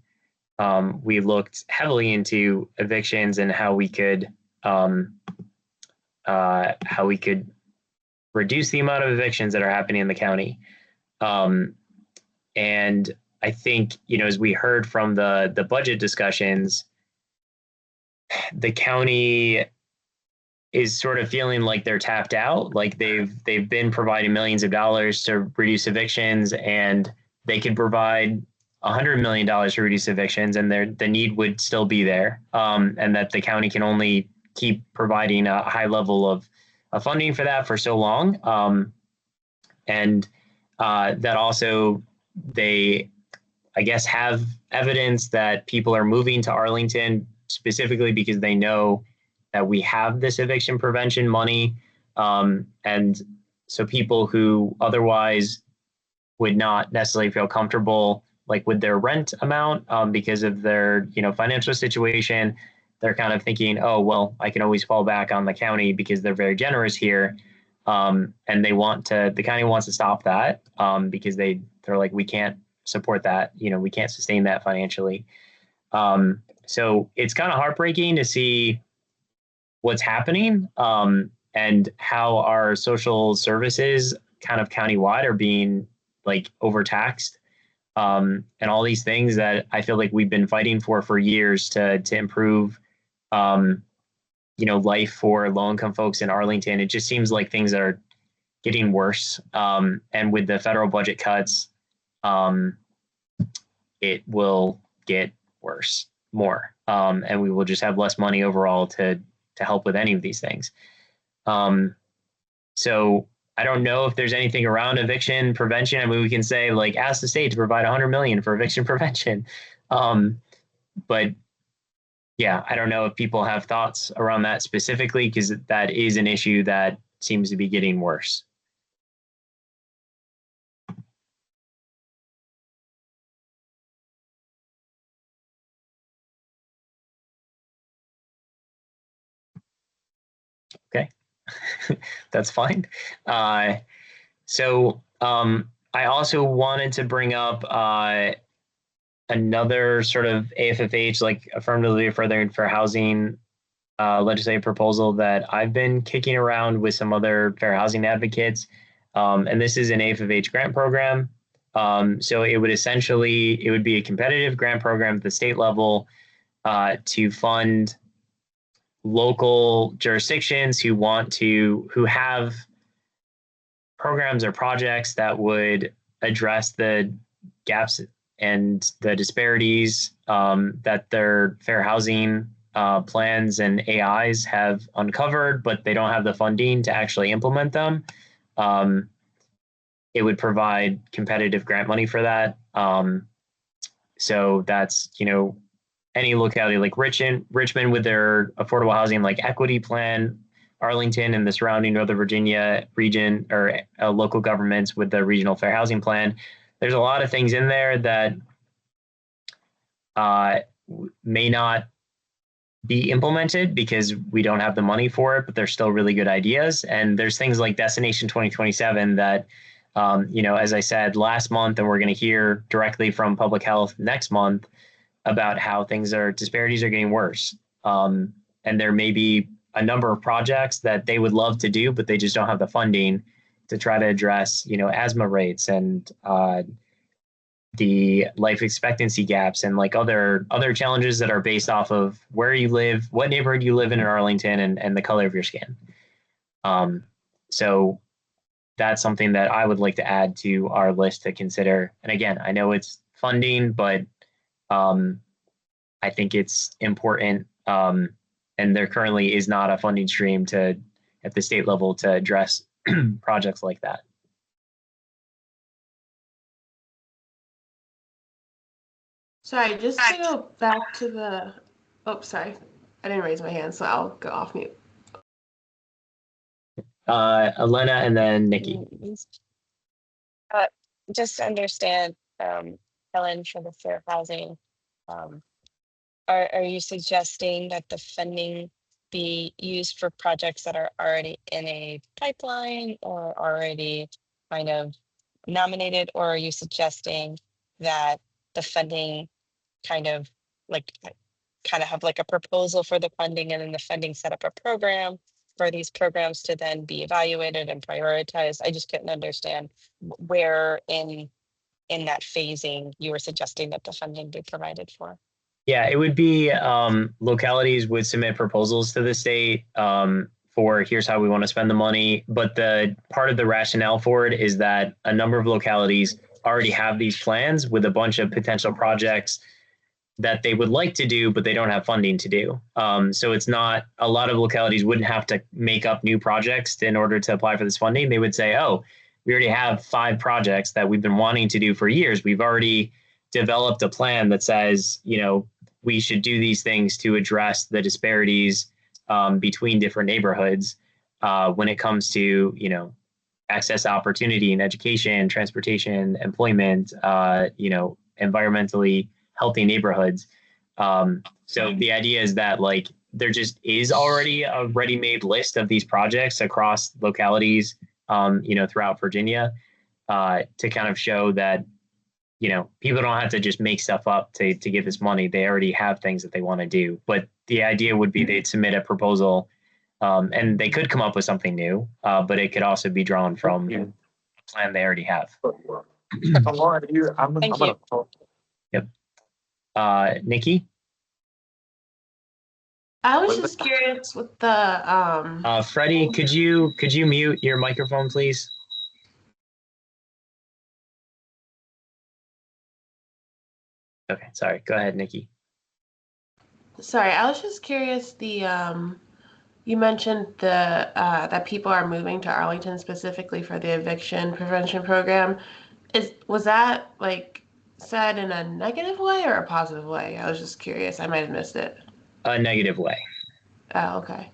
we looked heavily into evictions and how we could reduce the amount of evictions that are happening in the county. And I think, as we heard from the budget discussions, the county is sort of feeling like they're tapped out. Like they've been providing millions of dollars to reduce evictions, and they could provide $100 million to reduce evictions, and the need would still be there, and that the county can only keep providing a high level of funding for that for so long. And that also they, I guess, have evidence that people are moving to Arlington specifically because they know that we have this eviction prevention money. And so people who otherwise would not necessarily feel comfortable like with their rent amount because of their financial situation, they're kind of thinking, oh well, I can always fall back on the county because they're very generous here, and the county wants to stop that because they're like, we can't support that, we can't sustain that financially. So it's kind of heartbreaking to see what's happening and how our social services kind of countywide are being like overtaxed. And all these things that I feel like we've been fighting for years to improve, life for low-income folks in Arlington. It just seems like things are getting worse. And with the federal budget cuts, it will get worse more. And we will just have less money overall to help with any of these things. So I don't know if there's anything around eviction prevention. I mean, we can say like ask the state to provide $100 million for eviction prevention. But yeah, I don't know if people have thoughts around that specifically, because that is an issue that seems to be getting worse. Okay, that's fine. So I also wanted to bring up another sort of AFFH, like affirmatively furthering fair housing legislative proposal that I've been kicking around with some other fair housing advocates. And this is an AFFH grant program. So it would be a competitive grant program at the state level to fund local jurisdictions who have programs or projects that would address the gaps and the disparities that their fair housing plans and AIs have uncovered, but they don't have the funding to actually implement them. It would provide competitive grant money for that. So that's, any locality like Richmond with their affordable housing like equity plan, Arlington and the surrounding Northern Virginia region or local governments with the regional fair housing plan. There's a lot of things in there that may not be implemented because we don't have the money for it, but they're still really good ideas. And there's things like Destination 2027 that, as I said last month, and we're going to hear directly from public health next month about how disparities are getting worse. And there may be a number of projects that they would love to do, but they just don't have the funding to try to address, asthma rates and the life expectancy gaps and like other challenges that are based off of where you live, what neighborhood you live in Arlington, and the color of your skin. So that's something that I would like to add to our list to consider. And again, I know it's funding, but I think it's important. And there currently is not a funding stream at the state level to address projects like that. Sorry, just to go back to the, sorry. I didn't raise my hand, so I'll go off mute. Elena and then Nikki. Just to understand, Helen, for the fair housing, are you suggesting that the funding be used for projects that are already in a pipeline or already kind of nominated, or are you suggesting that the funding kind of have like a proposal for the funding and then the funding set up a program for these programs to then be evaluated and prioritized? I just couldn't understand where in that phasing you were suggesting that the funding be provided for. Yeah, it would be localities would submit proposals to the state for here's how we want to spend the money. But the part of the rationale for it is that a number of localities already have these plans with a bunch of potential projects that they would like to do, but they don't have funding to do. So it's not, a lot of localities wouldn't have to make up new projects in order to apply for this funding. They would say, oh, we already have 5 projects that we've been wanting to do for years. We've already developed a plan that says, we should do these things to address the disparities between different neighborhoods when it comes to, access to opportunity and education, transportation, employment, environmentally healthy neighborhoods. So the idea is that there just is already a ready-made list of these projects across localities, throughout Virginia to kind of show that, people don't have to just make stuff up to get this money. They already have things that they want to do. But the idea would be they'd submit a proposal and they could come up with something new, but it could also be drawn from a plan they already have. Thank you. Yep. Nikki? I was just curious with the Freddie, could you mute your microphone, please? Okay, sorry. Go ahead, Nikki. Sorry, I was just curious. You mentioned that people are moving to Arlington specifically for the eviction prevention program. Was that said in a negative way or a positive way? I was just curious. I might have missed it. A negative way. Oh, okay.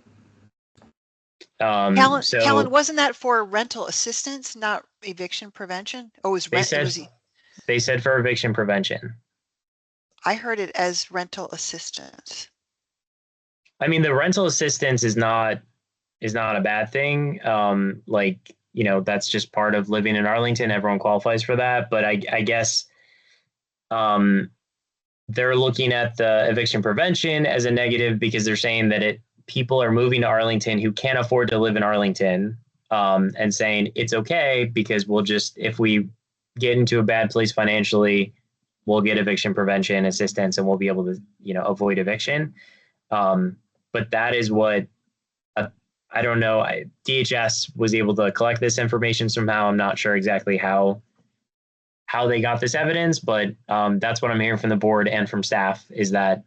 Helen, wasn't that for rental assistance, not eviction prevention? Oh, they said for eviction prevention. I heard it as rental assistance. I mean, the rental assistance is not is not a bad thing. Like, you know, that's just part of living in Arlington. Everyone qualifies for that. But I guess they're looking at the eviction prevention as a negative because they're saying that people are moving to Arlington who can't afford to live in Arlington, and saying it's okay because we'll just, if we get into a bad place financially, we'll get eviction prevention assistance and we'll be able to, you know, avoid eviction. But that is what, I don't know. DHS was able to collect this information somehow. I'm not sure exactly how they got this evidence, but that's what I'm hearing from the board and from staff, is that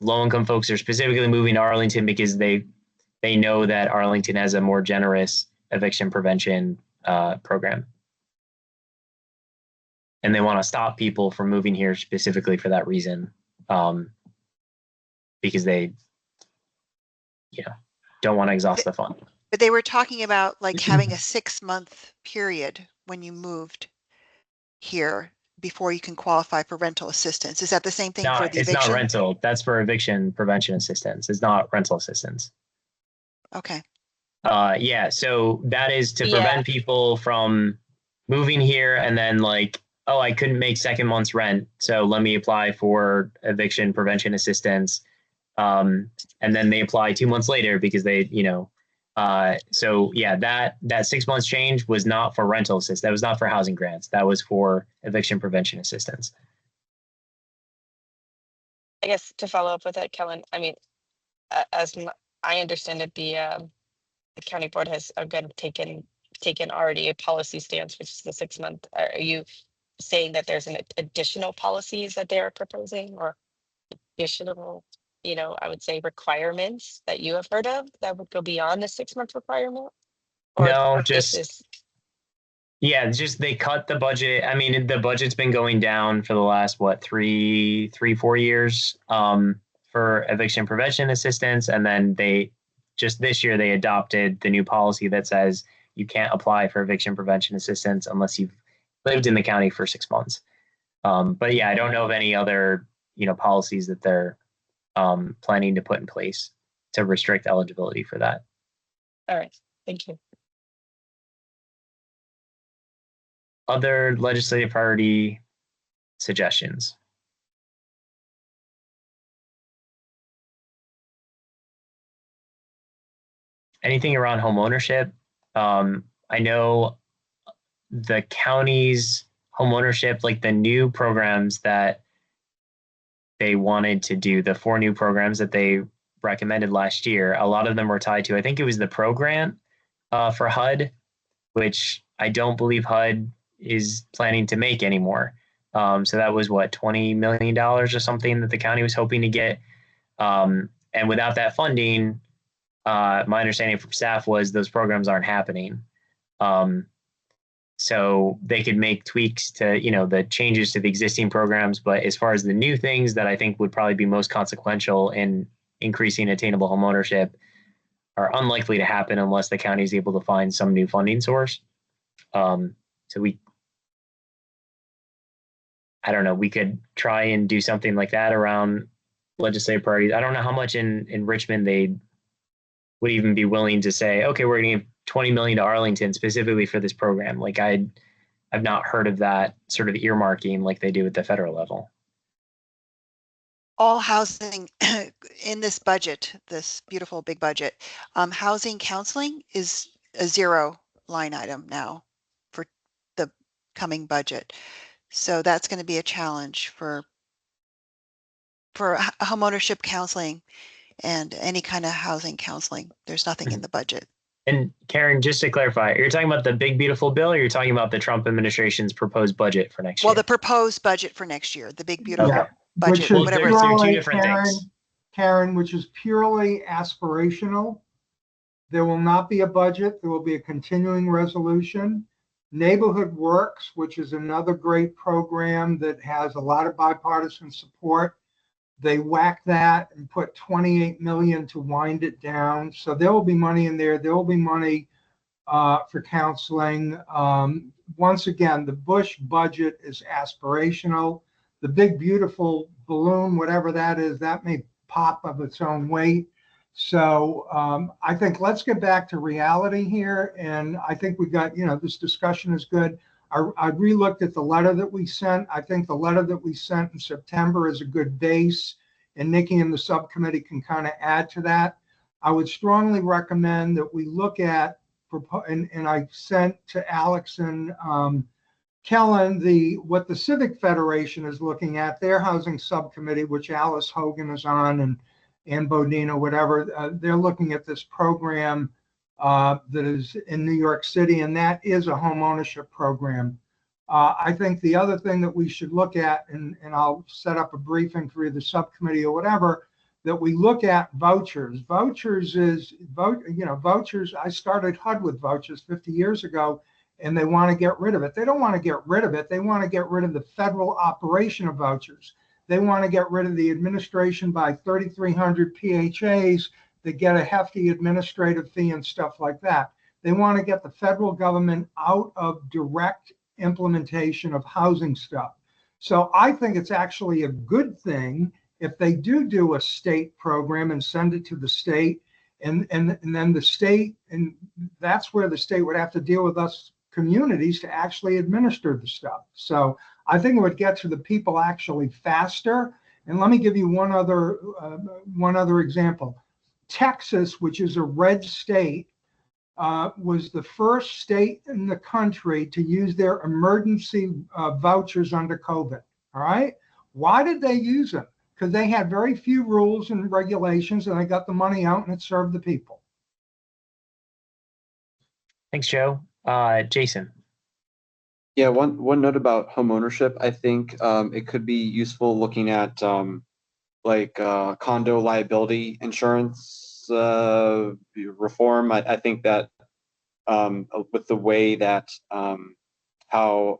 low-income folks are specifically moving to Arlington because they know that Arlington has a more generous eviction prevention program. And they want to stop people from moving here specifically for that reason, because they, you know, don't want to exhaust the fund. But they were talking about like having a 6-month period when you moved here before you can qualify for rental assistance. Is that the same thing for the It's eviction? not rental. That's for eviction prevention assistance. It's not rental assistance. Okay. Yeah. So that is to prevent people from moving here and then like, oh, I couldn't make second month's rent, so let me apply for eviction prevention assistance. And then they apply 2 months later because they, you know, so yeah, that 6 months change was not for rental assistance. That was not for housing grants. That was for eviction prevention assistance. I guess to follow up with that, Kellen, I mean, I understand it, the county board has again taken already a policy stance, which is the 6 month. Are you saying that there's an additional policies that they're proposing, or additional, you know, I would say requirements that you have heard of that would go beyond the 6 month requirement? Or No, this just is yeah, just they cut the budget. I mean, the budget's been going down for the last what 4 years for eviction prevention assistance, and then they just this year they adopted the new policy that says you can't apply for eviction prevention assistance unless you've lived in the county for 6 months. But yeah, I don't know of any other, you know, policies that they're planning to put in place to restrict eligibility for that. all right. Thank you. Other legislative priority suggestions? Anything around home ownership? I know the county's home ownership, like the new programs that they wanted to do, the 4 new programs that they recommended last year, a lot of them were tied to, I think it was the Pro Grant for HUD, which I don't believe HUD is planning to make anymore. So that was what, $20 million or something that the county was hoping to get. And without that funding, my understanding from staff was those programs aren't happening. So they could make tweaks to, you know, the changes to the existing programs. But as far as the new things that I think would probably be most consequential in increasing attainable homeownership are unlikely to happen unless the county is able to find some new funding source. So I don't know, we could try and do something like that around legislative priorities. I don't know how much in Richmond they would even be willing to say, okay, we're going to give $20 million to Arlington specifically for this program. Like I've not heard of that sort of earmarking like they do at the federal level. All housing in this budget, this beautiful big budget, housing counseling is a 0 line item now for the coming budget. So that's going to be a challenge for homeownership counseling and any kind of housing counseling. There's nothing in the budget. And Karen, just to clarify, you're talking about the big beautiful bill, or you're talking about the Trump administration's proposed budget for next year? Well, the proposed budget for next year, the big beautiful budget, Which is whatever. They're 2 different things. Karen, which is purely aspirational. There will not be a budget. There will be a continuing resolution. Neighborhood Works, which is another great program that has a lot of bipartisan support. They whacked that and put 28 million to wind it down. So there will be money in there. There will be money for counseling. Once again, the Bush budget is aspirational. The big beautiful balloon, whatever that is, that may pop of its own weight. So I think let's get back to reality here. And I think we got, this discussion is good. I re-looked at the letter that we sent. I think the letter that we sent in September is a good base, and Nikki and the subcommittee can kind of add to that. I would strongly recommend that we look at, and I sent to Alex and Kellen what the Civic Federation is looking at, their housing subcommittee, which Alice Hogan is on, and Bodina, whatever. They're looking at this program that is in New York City, and that is a home ownership program. I think the other thing that we should look at, and I'll set up a briefing for either subcommittee or whatever, that we look at vouchers. Vouchers. I started HUD with vouchers 50 years ago, and they want to get rid of it. They don't want to get rid of it. They want to get rid of the federal operation of vouchers. They want to get rid of the administration by 3,300 PHAs that get a hefty administrative fee and stuff like that. They want to get the federal government out of direct implementation of housing stuff. So I think it's actually a good thing if they do a state program and send it to the state, and then the state, and that's where the state would have to deal with us communities to actually administer the stuff. So I think it would get to the people actually faster. And let me give you one other example. Texas, which is a red state, was the first state in the country to use their emergency vouchers under COVID. All right. Why did they use them? Because they had very few rules and regulations, and they got the money out and it served the people. Thanks, Joe. Jason. Yeah, one note about home ownership. I think it could be useful looking at condo liability insurance reform. I think that with the way that how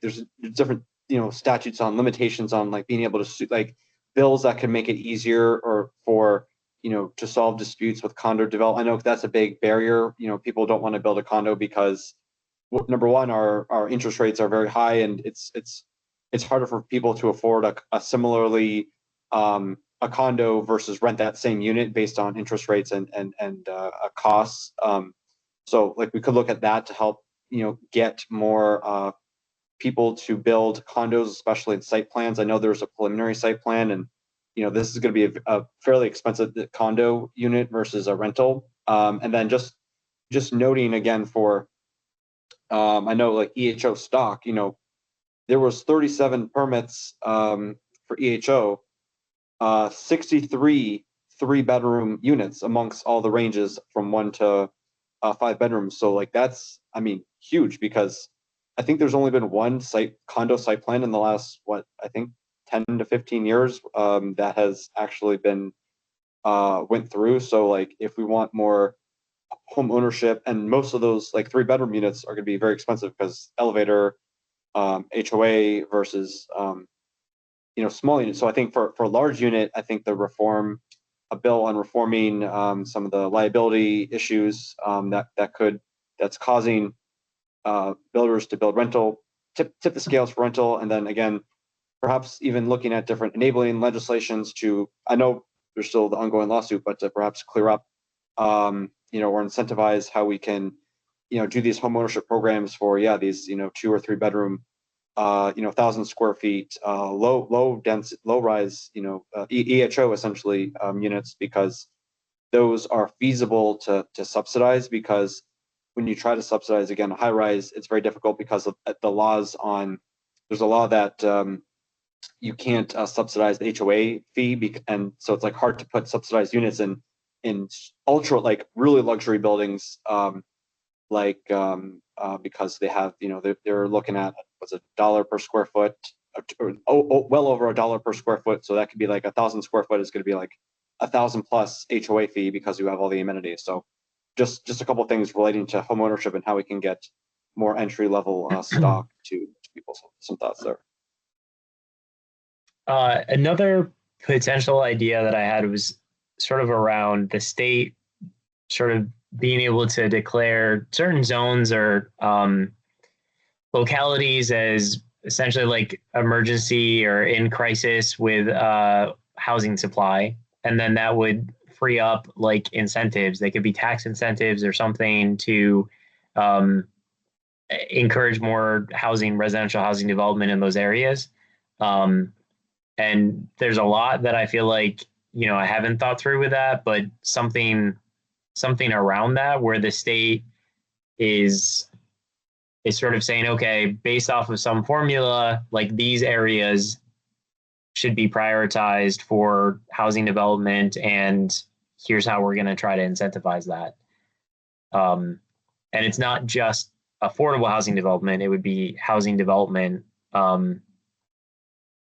there's different statutes on limitations on like being able to sue, like bills that can make it easier or for to solve disputes with condo development. I know that's a big barrier. People don't want to build a condo because number one, our interest rates are very high, and it's harder for people to afford a similarly a condo versus rent that same unit based on interest rates and costs. So like we could look at that to help get more people to build condos, especially in site plans. I know there's a preliminary site plan, and this is going to be a fairly expensive condo unit versus a rental. And then just noting again for I know like EHO stock, there was 37 permits for EHO, 63 3-bedroom units amongst all the ranges from 1 to 5 bedrooms. So like that's, I mean, huge, because I think there's only been one condo site plan in the last, I think 10 to 15 years that has actually been went through. So like if we want more home ownership, and most of those like 3-bedroom units are going to be very expensive because elevator, HOA versus small units. So I think for a large unit, I think a bill on reforming some of the liability issues that's causing builders to build rental, tip the scales for rental, and then again, perhaps even looking at different enabling legislations to, I know there's still the ongoing lawsuit, but to perhaps clear up, or incentivize how we can, do these home ownership programs for, these, 2 or 3 bedroom, 1,000 square feet, low rise, EHO essentially units, because those are feasible to subsidize. Because when you try to subsidize again a high rise, it's very difficult because of the laws on. There's a law that you can't subsidize the HOA fee, and so it's like hard to put subsidized units in ultra like really luxury buildings, because they have they're looking at what's $1 per square foot, or well over $1 per square foot. So that could be like 1,000 square foot is going to be like 1,000 plus HOA fee because you have all the amenities. So just a couple of things relating to home ownership and how we can get more entry level stock to people. Some thoughts there. Another potential idea that I had was sort of around the state sort of being able to declare certain zones or localities as essentially like emergency or in crisis with housing supply. And then that would free up like incentives. They could be tax incentives or something to um, encourage more housing, residential housing development in those areas. And there's a lot that I feel like, I haven't thought through with that, but something around that where the state is sort of saying, okay, based off of some formula, like these areas should be prioritized for housing development, and here's how we're going to try to incentivize that. And it's not just affordable housing development; it would be housing development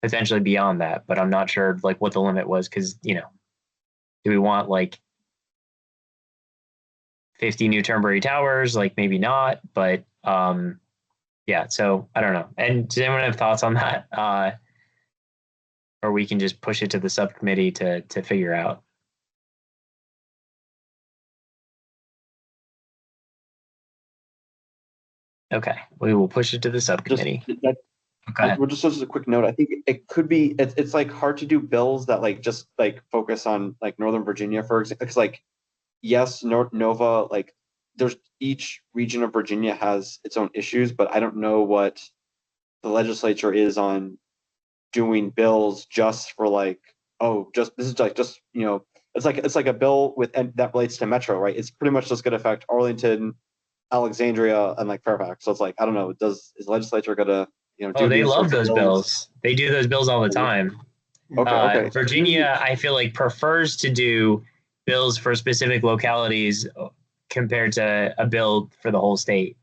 potentially beyond that. But I'm not sure like what the limit was because do we want like 50 new Turnberry towers? Like maybe not, but yeah. So I don't know. And does anyone have thoughts on that? Or we can just push it to the subcommittee to figure out. Okay, we will push it to the subcommittee. Just as a quick note, I think it could be it's like hard to do bills that like just like focus on like Northern Virginia, for example. It's like yes, Nova, like there's each region of Virginia has its own issues, but I don't know what the legislature is on doing bills just for like, oh, just this is like just it's like a bill with and that relates to Metro, right? It's pretty much just going to affect Arlington, Alexandria, and like Fairfax. So it's like I don't know. Is the legislature gonna do? Oh, they these love sorts of those bills. They do those bills all the time. Okay. Virginia, I feel like prefers to do bills for specific localities compared to a bill for the whole state.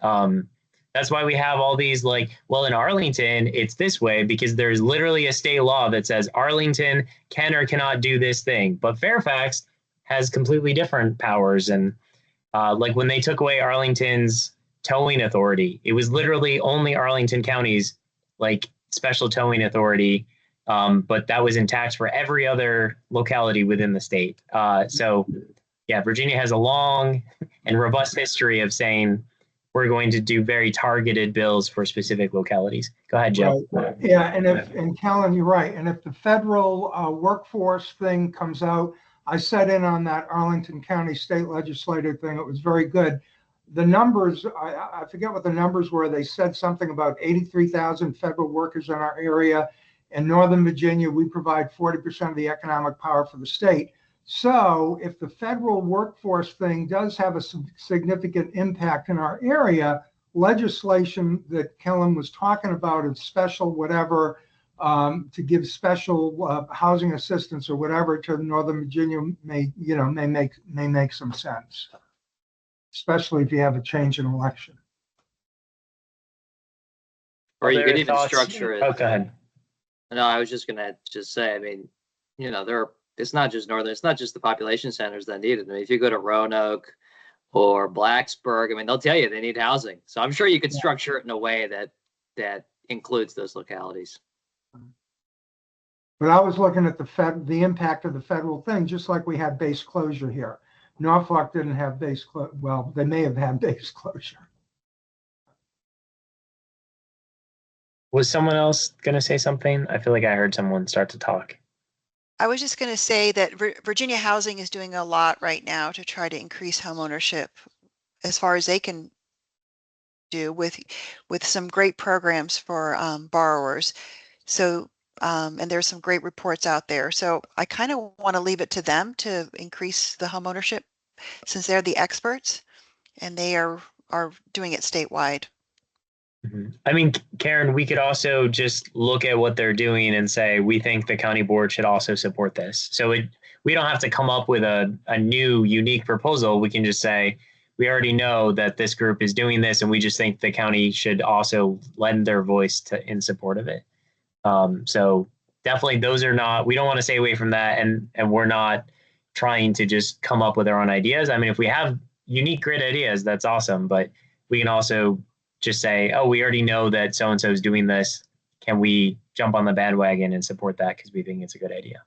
That's why we have all these like, well, in Arlington, it's this way because there's literally a state law that says Arlington can or cannot do this thing. But Fairfax has completely different powers. And like when they took away Arlington's towing authority, it was literally only Arlington County's like special towing authority. But that was intact for every other locality within the state. So yeah, Virginia has a long and robust history of saying, we're going to do very targeted bills for specific localities. Go ahead, Joe. Right. Yeah, and Kellen, you're right. And if the federal workforce thing comes out, I sat in on that Arlington County State Legislature thing. It was very good. The numbers, I forget what the numbers were. They said something about 83,000 federal workers in our area. In Northern Virginia, we provide 40% of the economic power for the state. So if the federal workforce thing does have a significant impact in our area, legislation that Kellen was talking about of special whatever to give special housing assistance or whatever to Northern Virginia may make some sense, especially if you have a change in election. Or you could even structure it. Oh, go ahead. No, I was just gonna say. I mean, it's not just northern. It's not just the population centers that need it. I mean, if you go to Roanoke or Blacksburg, I mean, they'll tell you they need housing. So I'm sure you could structure it in a way that includes those localities. But I was looking at the impact of the federal thing, just like we had base closure here. Norfolk didn't have base closure. Well, they may have had base closure. Was someone else going to say something? I feel like I heard someone start to talk. I was just going to say that Virginia Housing is doing a lot right now to try to increase homeownership as far as they can do with some great programs for borrowers. So, and there's some great reports out there. So I kind of want to leave it to them to increase the homeownership since they're the experts and they are doing it statewide. I mean, Karen, we could also just look at what they're doing and say, we think the county board should also support this. So we don't have to come up with a new, unique proposal. We can just say, we already know that this group is doing this, and we just think the county should also lend their voice in support of it. So definitely those are not, we don't want to stay away from that. And we're not trying to just come up with our own ideas. I mean, if we have unique, great ideas, that's awesome. But we can also just say, oh, we already know that so-and-so is doing this. Can we jump on the bandwagon and support that because we think it's a good idea?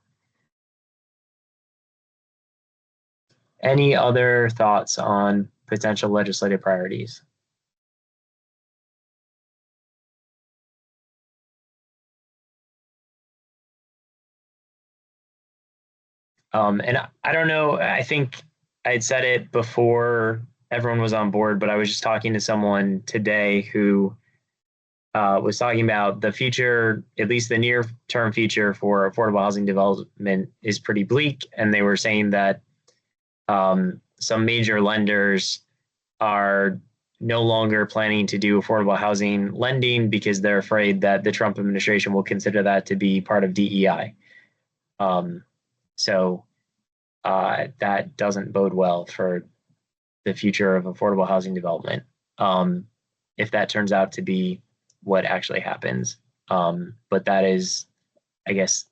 Any other thoughts on potential legislative priorities? And I don't know, I think I had said it before everyone was on board, but I was just talking to someone today who was talking about the future, at least the near term future for affordable housing development is pretty bleak. And they were saying that some major lenders are no longer planning to do affordable housing lending because they're afraid that the Trump administration will consider that to be part of DEI. So that doesn't bode well for the future of affordable housing development if that turns out to be what actually happens. But that is, I guess,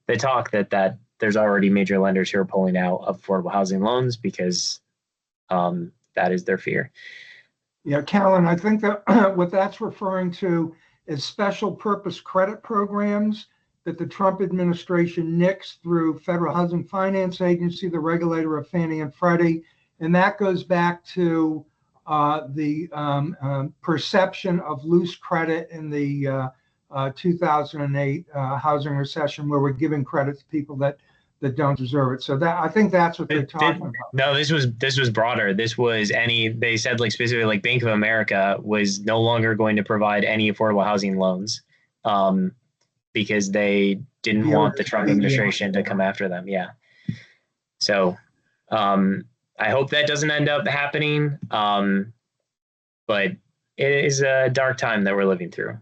the talk that there's already major lenders who are pulling out of affordable housing loans because that is their fear. Yeah, Carolyn, I think that what that's referring to is special purpose credit programs that the Trump administration nixed through Federal Housing Finance Agency, the regulator of Fannie and Freddie. And that goes back to the perception of loose credit in the 2008 housing recession, where we're giving credit to people that don't deserve it. So that, I think that's what they're talking about. No, this was broader. This was they said like specifically like Bank of America was no longer going to provide any affordable housing loans because they didn't want the Trump administration to come after them. Yeah. So I hope that doesn't end up happening. But it is a dark time that we're living through.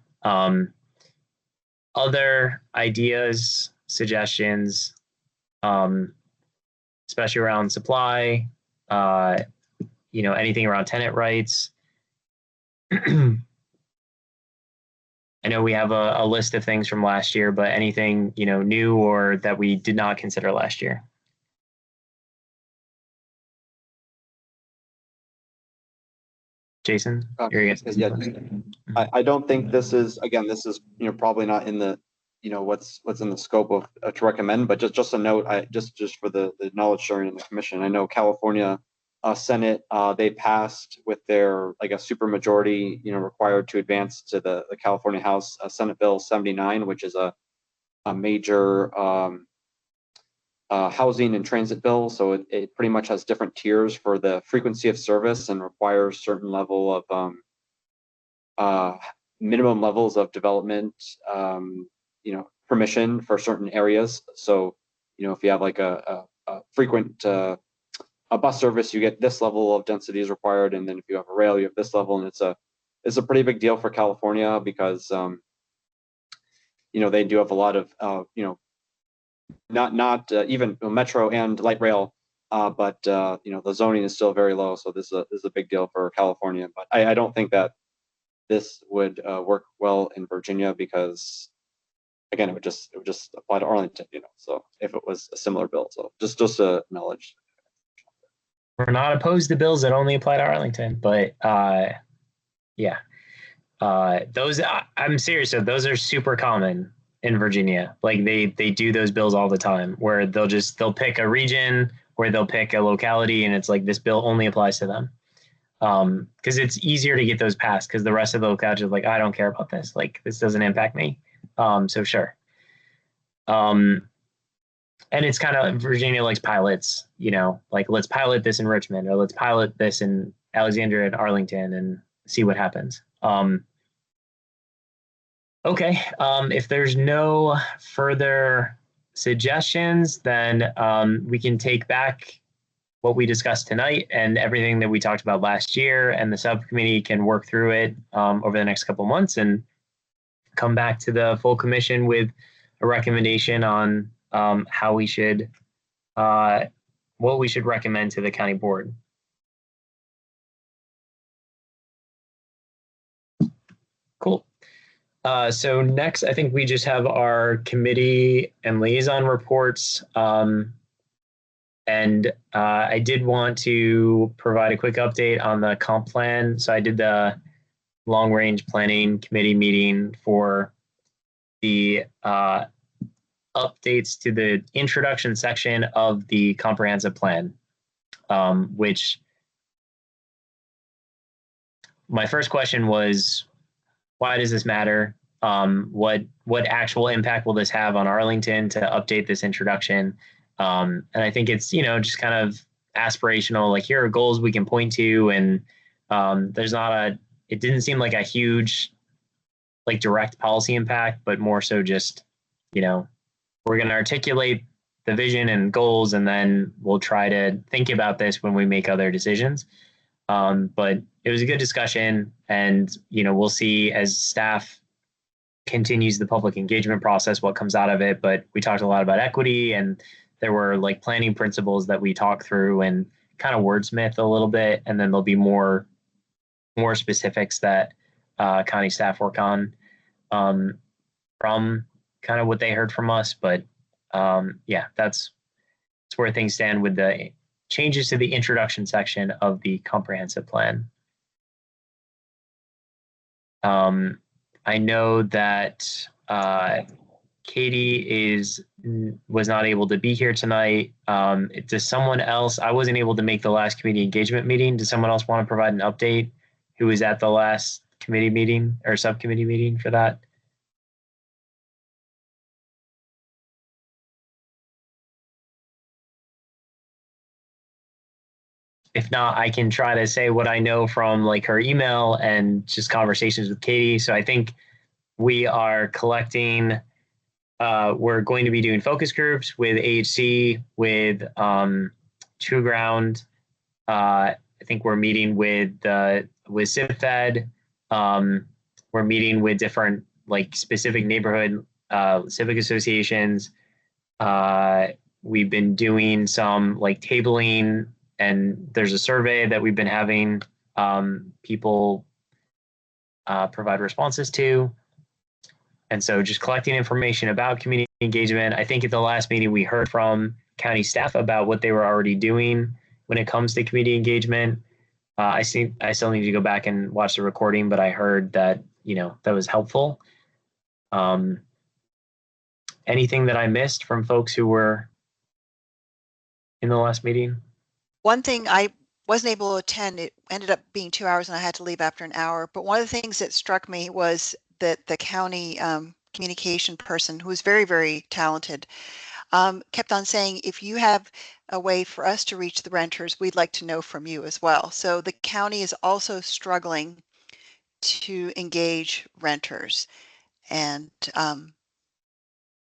Other ideas, suggestions, especially around supply, anything around tenant rights. I know we have a list of things from last year, but anything, new or that we did not consider last year? Jason? I don't think this is, probably not in the, what's in the scope of to recommend, but just a note, just for the knowledge sharing in the commission. I know California Senate, they passed with their, like, a super majority, required to advance to the California House Senate Bill 79, which is a major housing and transit bill. So it pretty much has different tiers for the frequency of service and requires certain level of minimum levels of development, permission for certain areas. So, if you have like a frequent a bus service, you get this level of density is required, and then if you have a rail, you have this level, and it's a pretty big deal for California because they do have a lot of not even metro and light rail, but the zoning is still very low, so this is a big deal for California. But I don't think that this would work well in Virginia because, again, it would just apply to Arlington, so if it was a similar bill. So just a knowledge. We're not opposed to bills that only apply to Arlington, but yeah, those, I'm serious. So those are super common in Virginia. Like they do those bills all the time where they'll pick a region or they'll pick a locality and it's like this bill only applies to them. Because it's easier to get those passed because the rest of the localities are like, I don't care about this. Like this doesn't impact me. So sure. And it's kind of, Virginia likes pilots, like let's pilot this in Richmond or let's pilot this in Alexandria and Arlington and see what happens. Okay, if there's no further suggestions, then we can take back what we discussed tonight and everything that we talked about last year, and the subcommittee can work through it over the next couple of months and come back to the full commission with a recommendation on how we should, what we should recommend to the county board. Cool. So next, I think we just have our committee and liaison reports. And I did want to provide a quick update on the comp plan. So I did the long range planning committee meeting for the updates to the introduction section of the comprehensive plan, which my first question was, why does this matter? What actual impact will this have on Arlington to update this introduction? And I think it's, just kind of aspirational, like here are goals we can point to. And it didn't seem like a huge, like direct policy impact, but more so just, we're going to articulate the vision and goals, and then we'll try to think about this when we make other decisions. But it was a good discussion, and, we'll see as staff continues the public engagement process, what comes out of it. But we talked a lot about equity, and there were like planning principles that we talked through and kind of wordsmith a little bit. And then there'll be more specifics that county staff work on from kind of what they heard from us. But that's where things stand with the changes to the introduction section of the comprehensive plan. I know that Katie was not able to be here tonight. Does someone else? I wasn't able to make the last community engagement meeting. Does someone else want to provide an update? Who was at the last committee meeting or subcommittee meeting for that? If not, I can try to say what I know from like her email and just conversations with Katie. So I think we are collecting. We're going to be doing focus groups with AHC, with True Ground. I think we're meeting with CivFed. We're meeting with different like specific neighborhood civic associations. We've been doing some like tabling, and there's a survey that we've been having people provide responses to. And so just collecting information about community engagement. I think at the last meeting, we heard from county staff about what they were already doing when it comes to community engagement. I still need to go back and watch the recording, but I heard that, that was helpful. Anything that I missed from folks who were in the last meeting? One thing I wasn't able to attend, it ended up being 2 hours and I had to leave after an hour. But one of the things that struck me was that the county communication person, who was very, very talented, kept on saying, if you have a way for us to reach the renters, we'd like to know from you as well. So the county is also struggling to engage renters. And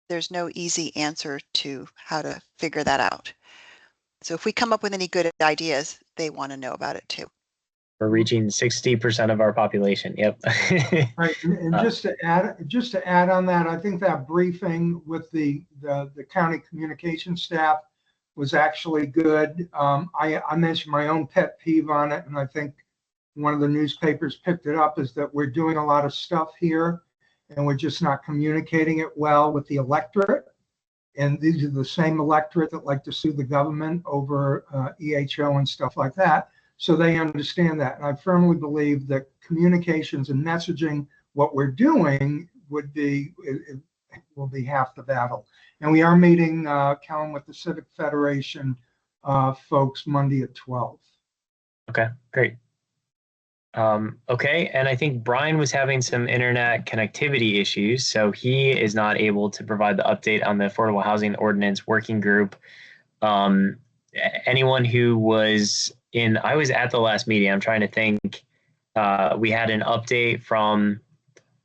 there's no easy answer to how to figure that out. So if we come up with any good ideas, they want to know about it too. We're reaching 60% of our population. Yep. Right, and just to add on that, I think that briefing with the county communication staff was actually good. I mentioned my own pet peeve on it, and I think one of the newspapers picked it up, is that we're doing a lot of stuff here, and we're just not communicating it well with the electorate. And these are the same electorate that like to sue the government over EHO and stuff like that. So they understand that. And I firmly believe that communications and messaging what we're doing will be half the battle. And we are meeting, Kellen, with the Civic Federation folks Monday at 12. Okay, great. Okay, and I think Brian was having some internet connectivity issues, so he is not able to provide the update on the Affordable Housing Ordinance Working Group. Anyone who was I was at the last meeting, I'm trying to think, we had an update from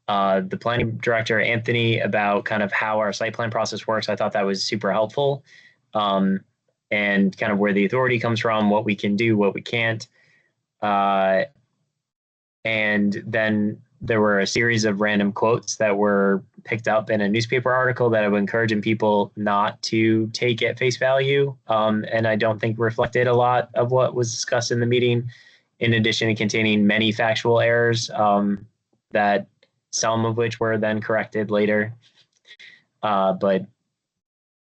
the planning director, Anthony, about kind of how our site plan process works. I thought that was super helpful, and kind of where the authority comes from, what we can do, what we can't. And then there were a series of random quotes that were picked up in a newspaper article that I would encourage people not to take at face value. And I don't think reflected a lot of what was discussed in the meeting, in addition to containing many factual errors, that some of which were then corrected later. But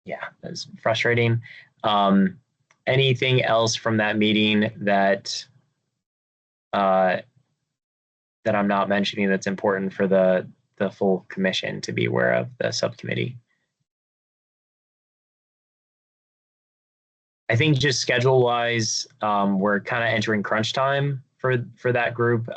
yeah, that was frustrating. Anything else from that meeting that that I'm not mentioning that's important for the full commission to be aware of, the subcommittee? I think just schedule wise, we're kind of entering crunch time for that group.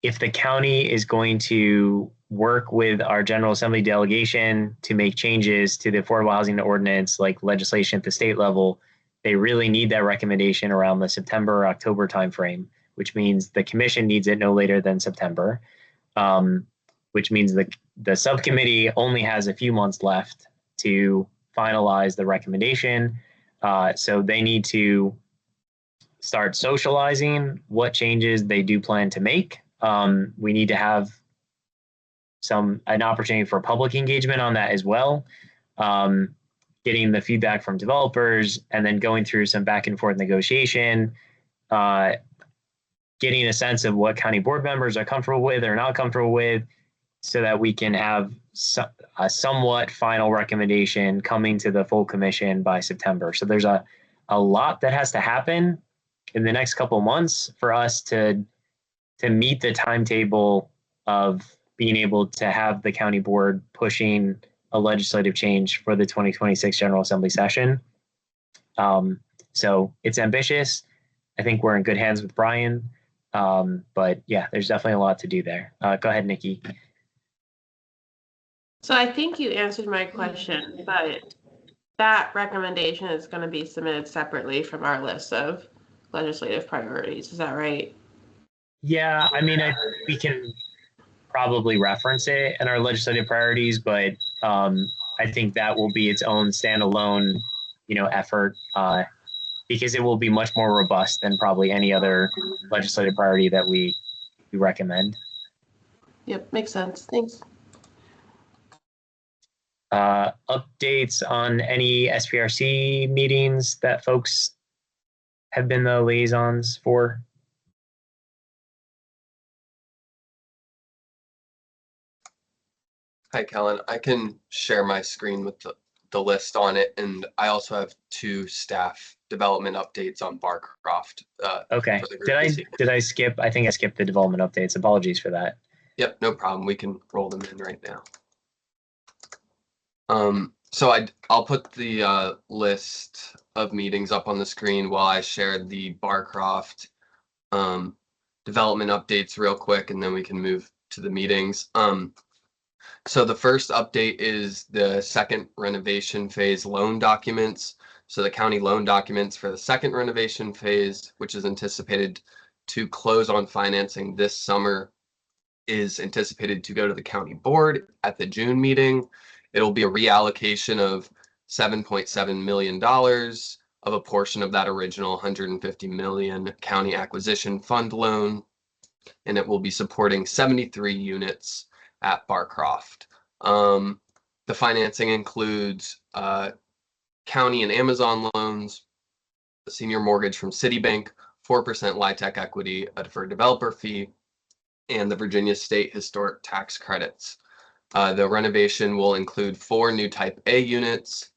if the county is going to work with our General Assembly delegation to make changes to the affordable housing ordinance, like legislation at the state level, they really need that recommendation around the September or October timeframe, which means the commission needs it no later than September, which means the subcommittee only has a few months left to finalize the recommendation. So they need to start socializing what changes they do plan to make. We need to have an opportunity for public engagement on that as well. Getting the feedback from developers and then going through some back and forth negotiation, getting a sense of what county board members are comfortable with or not comfortable with, so that we can have a somewhat final recommendation coming to the full commission by September. So there's a lot that has to happen in the next couple of months for us to meet the timetable of being able to have the county board pushing a legislative change for the 2026 General Assembly session. So it's ambitious. I think we're in good hands with Brian. But yeah, there's definitely a lot to do there. Go ahead, Nikki. So I think you answered my question, but that recommendation is going to be submitted separately from our list of legislative priorities. Is that right? Yeah, I mean, we can probably reference it in our legislative priorities, but I think that will be its own standalone, effort, because it will be much more robust than probably any other legislative priority that we recommend. Yep, makes sense. Thanks. Updates on any SPRC meetings that folks have been the liaisons for? Hi, Kellen. I can share my screen with the list on it, and I also have 2 staff development updates on Barcroft. Okay. Did I skip? I think I skipped the development updates. Apologies for that. Yep, no problem. We can roll them in right now. So I'll put the list of meetings up on the screen while I share the Barcroft development updates real quick, and then we can move to the meetings. So the first update is the second renovation phase loan documents. So the county loan documents for the second renovation phase, which is anticipated to close on financing this summer, is anticipated to go to the county board at the June meeting. It'll be a reallocation of $7.7 million of a portion of that original $150 million county acquisition fund loan, and it will be supporting 73 units at Barcroft. The financing includes county and Amazon loans, a senior mortgage from Citibank, 4% LIHTC equity, a deferred developer fee, and the Virginia State Historic Tax Credits. The renovation will include 4 new Type A units,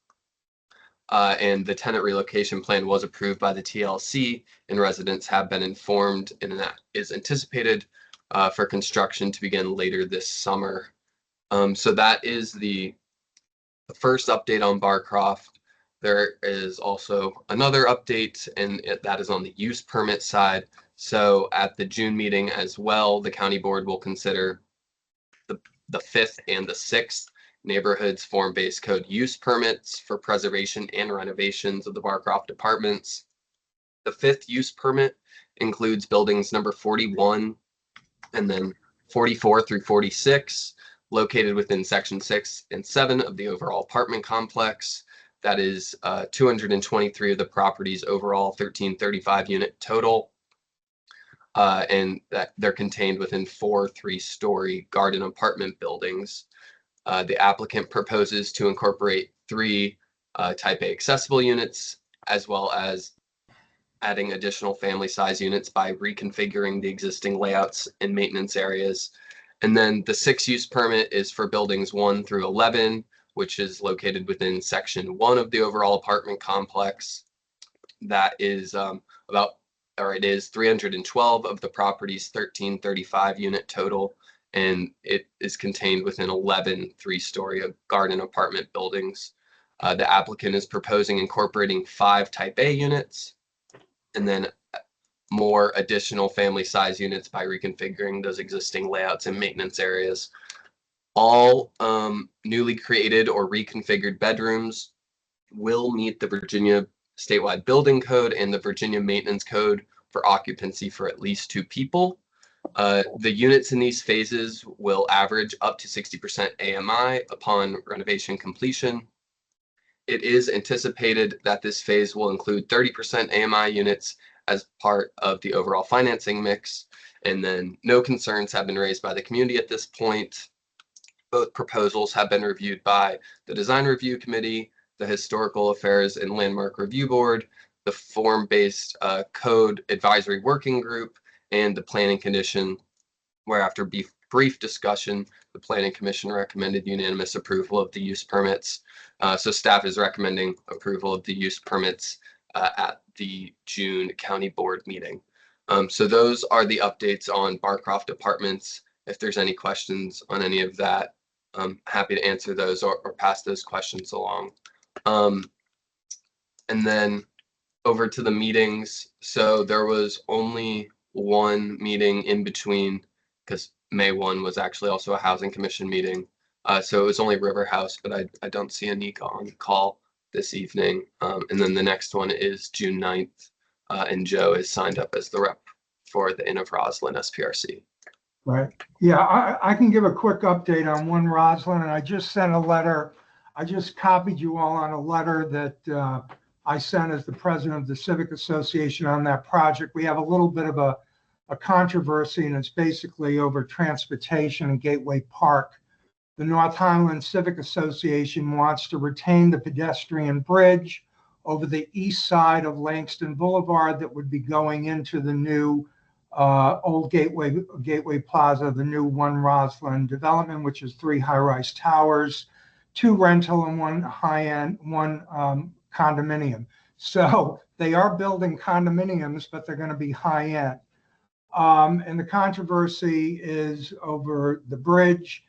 and the tenant relocation plan was approved by the TLC, and residents have been informed, and that is anticipated for construction to begin later this summer. So that is the first update on Barcroft. There is also another update, and that is on the use permit side. So at the June meeting as well, the county board will consider the 5th and the 6th neighborhoods form-based code use permits for preservation and renovations of the Barcroft apartments. The 5th use permit includes buildings number 41 and then 44 through 46, located within section 6 and 7 of the overall apartment complex. That is 223 of the property's overall 1335 unit total. And that they're contained within 4 3-story garden apartment buildings. The applicant proposes to incorporate 3 Type A accessible units, as well as adding additional family size units by reconfiguring the existing layouts and maintenance areas. And then the 6th use permit is for buildings 1 through 11, which is located within section 1 of the overall apartment complex. That is it is 312 of the property's 1335 unit total, and it is contained within 11 3-story garden apartment buildings. The applicant is proposing incorporating 5 Type A units, and then more additional family size units by reconfiguring those existing layouts and maintenance areas. All newly created or reconfigured bedrooms will meet the Virginia statewide building code and the Virginia maintenance code for occupancy for at least 2 people. The units in these phases will average up to 60% AMI upon renovation completion. It is anticipated that this phase will include 30% AMI units as part of the overall financing mix. And then no concerns have been raised by the community at this point. Both proposals have been reviewed by the Design Review Committee, the Historical Affairs and Landmark Review Board, the Form-Based Code Advisory Working Group, and the Planning Commission, where after brief discussion, the Planning Commission recommended unanimous approval of the use permits. So staff is recommending approval of the use permits at the June County Board meeting. So those are the updates on Barcroft Apartments. If there's any questions on any of that, I'm happy to answer those or pass those questions along. And then over to the meetings. So there was only one meeting in between because May 1 was actually also a Housing Commission meeting. So it was only River House, but I don't see Anika on call this evening. And then the next one is June 9th, and Joe is signed up as the rep for the Inn of Roslyn SPRC. Right. Yeah, I can give a quick update on One Roslyn, and I just sent a letter. I just copied you all on a letter that I sent as the president of the Civic Association on that project. We have a little bit of a controversy, and it's basically over transportation and Gateway Park. The North Highland Civic Association wants to retain the pedestrian bridge over the east side of Langston Boulevard that would be going into the new old Gateway Plaza, the new One Roslyn development, which is 3 high-rise towers, 2 rental and 1 high-end, 1 condominium. So they are building condominiums, but they're going to be high-end. And the controversy is over the bridge.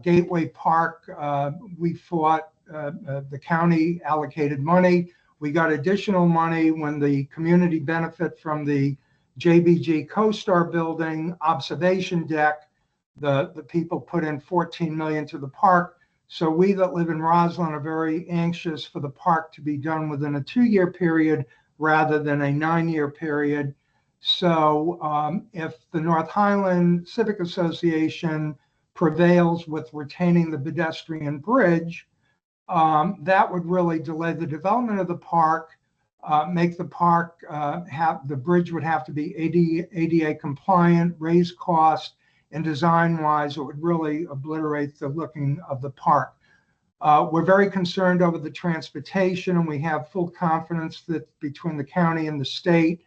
Gateway Park, we fought, the county allocated money. We got additional money when the community benefit from the JBG CoStar building observation deck. The people put in $14 million to the park. So we that live in Roslyn are very anxious for the park to be done within a 2-year period rather than a 9-year period. So if the North Highland Civic Association prevails with retaining the pedestrian bridge, that would really delay the development of the park, make the park the bridge would have to be ADA compliant, raise cost, and design-wise, it would really obliterate the looking of the park. We're very concerned over the transportation, and we have full confidence that between the county and the state,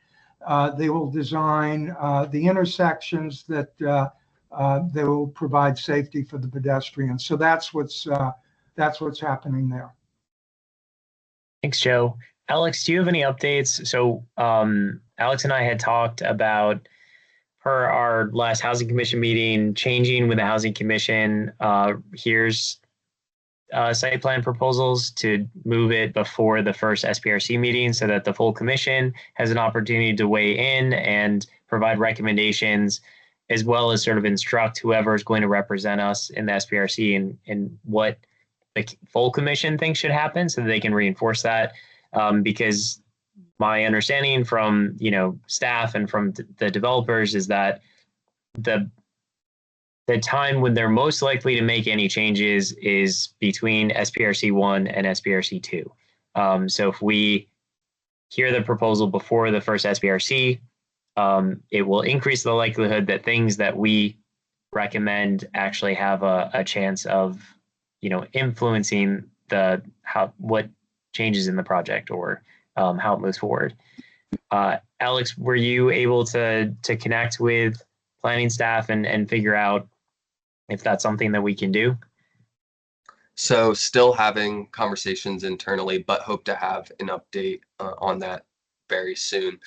they will design the intersections that they will provide safety for the pedestrians. So that's what's happening there. Thanks, Joe. Alex, do you have any updates? So Alex and I had talked about, per our last Housing Commission meeting, changing with the Housing Commission. Here's site plan proposals to move it before the first SPRC meeting so that the full commission has an opportunity to weigh in and provide recommendations, as well as sort of instruct whoever is going to represent us in the SPRC and what the full commission thinks should happen so that they can reinforce that. Because my understanding from, staff and from the developers is that the time when they're most likely to make any changes is between SPRC 1 and SPRC 2. So if we hear the proposal before the first SPRC, it will increase the likelihood that things that we recommend actually have a chance of, influencing what changes in the project or how it moves forward. Alex, were you able to connect with planning staff and figure out if that's something that we can do? So still having conversations internally, but hope to have an update on that very soon.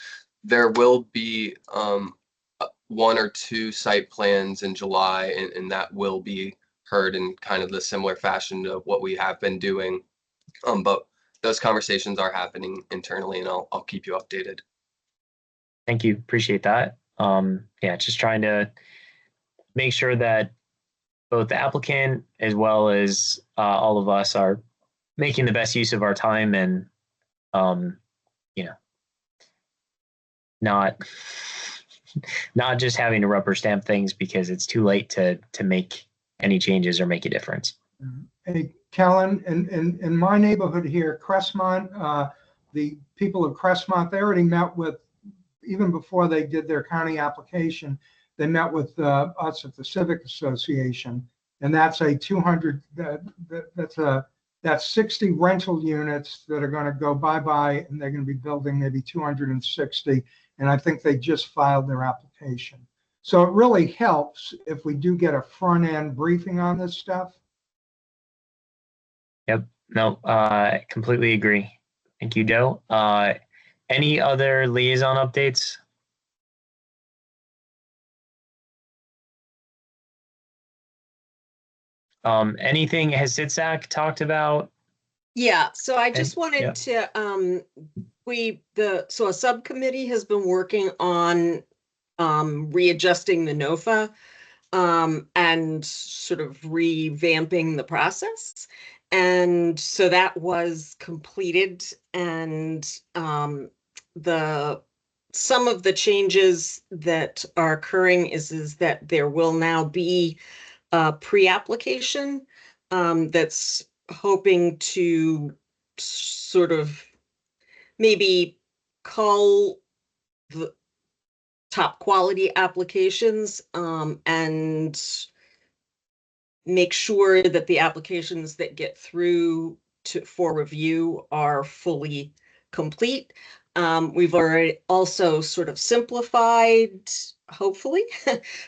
There will be 1 or 2 site plans in July, and that will be heard in kind of the similar fashion of what we have been doing. But those conversations are happening internally, and I'll keep you updated. Thank you. Appreciate that. Yeah, just trying to make sure that both the applicant as well as all of us are making the best use of our time and, you know, not not just having to rubber stamp things because it's too late to make any changes or make a difference. Hey, Kellen, in my neighborhood here, Crestmont, the people of Crestmont, they already met with, even before they did their county application, they met with us at the Civic Association, and that's a 200, that's 60 rental units that are going to go bye-bye, and they're going to be building maybe 260, and I think they just filed their application. So it really helps if we do get a front-end briefing on this stuff. Yep. No, completely agree. Thank you, Joe. Any other liaison updates? Anything has SITSAC talked about? Yeah, so I just And- wanted yeah. to, so a subcommittee has been working on readjusting the NOFA and sort of revamping the process. And so that was completed, and some of the changes that are occurring is that there will now be a pre-application that's hoping to sort of maybe cull the top quality applications and make sure that the applications that get through for review are fully complete. We've already also sort of simplified, hopefully,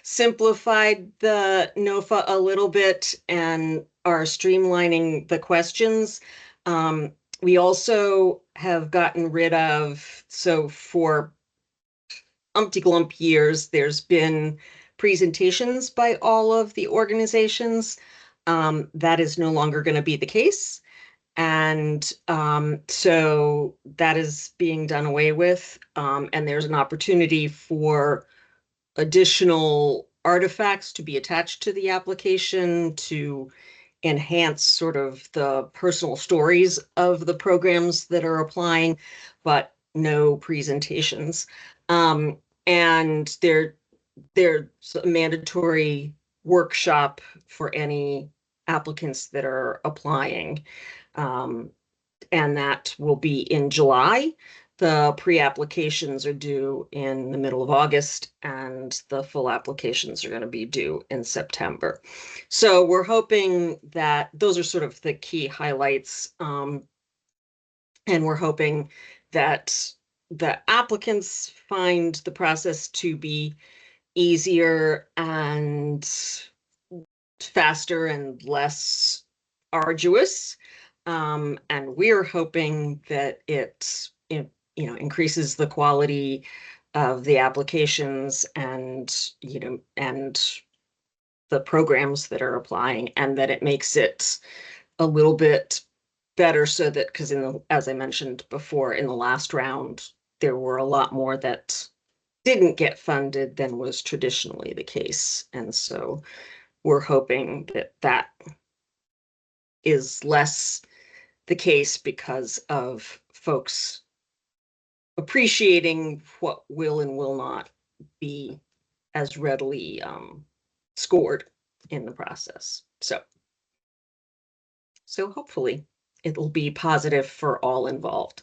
simplified the NOFA a little bit and are streamlining the questions. We also have gotten rid of, so for umpty-glump years, there's been presentations by all of the organizations. That is no longer going to be the case. And so that is being done away with. And there's an opportunity for additional artifacts to be attached to the application to enhance sort of the personal stories of the programs that are applying, but no presentations. And there's a mandatory workshop for any applicants that are applying. And that will be in July. The pre-applications are due in the middle of August, and the full applications are going to be due in September. So we're hoping that those are sort of the key highlights. And we're hoping that the applicants find the process to be easier and faster and less arduous. And we're hoping that it increases the quality of the applications and, and the programs that are applying, and that it makes it a little bit better so that, because as I mentioned before, in the last round, there were a lot more that didn't get funded than was traditionally the case. And so we're hoping that that is less the case because of folks appreciating what will and will not be as readily scored in the process. So hopefully it'll be positive for all involved.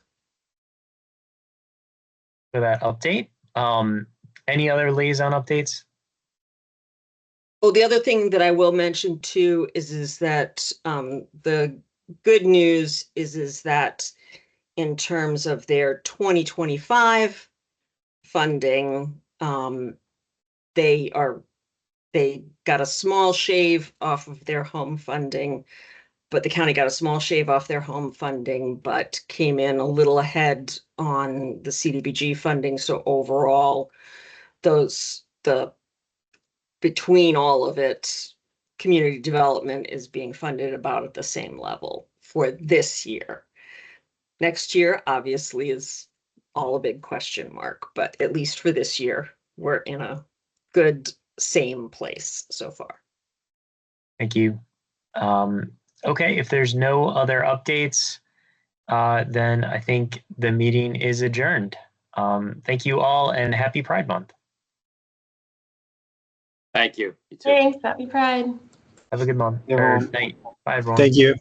For that update. Any other liaison updates? Oh, the other thing that I will mention too is that the good news is that in terms of their 2025 funding, they got a small shave off of their home funding, but the county got a small shave off their home funding, but came in a little ahead on the CDBG funding. So overall, between all of it, community development is being funded about at the same level for this year. Next year, obviously, is all a big question mark, but at least for this year, we're in a good, same place so far. Thank you. Okay, if there's no other updates, then I think the meeting is adjourned. Thank you all and happy Pride Month. Thank you. You too. Thanks. Happy Pride. Have a good month Yeah, or well, night. Bye, everyone. Thank you.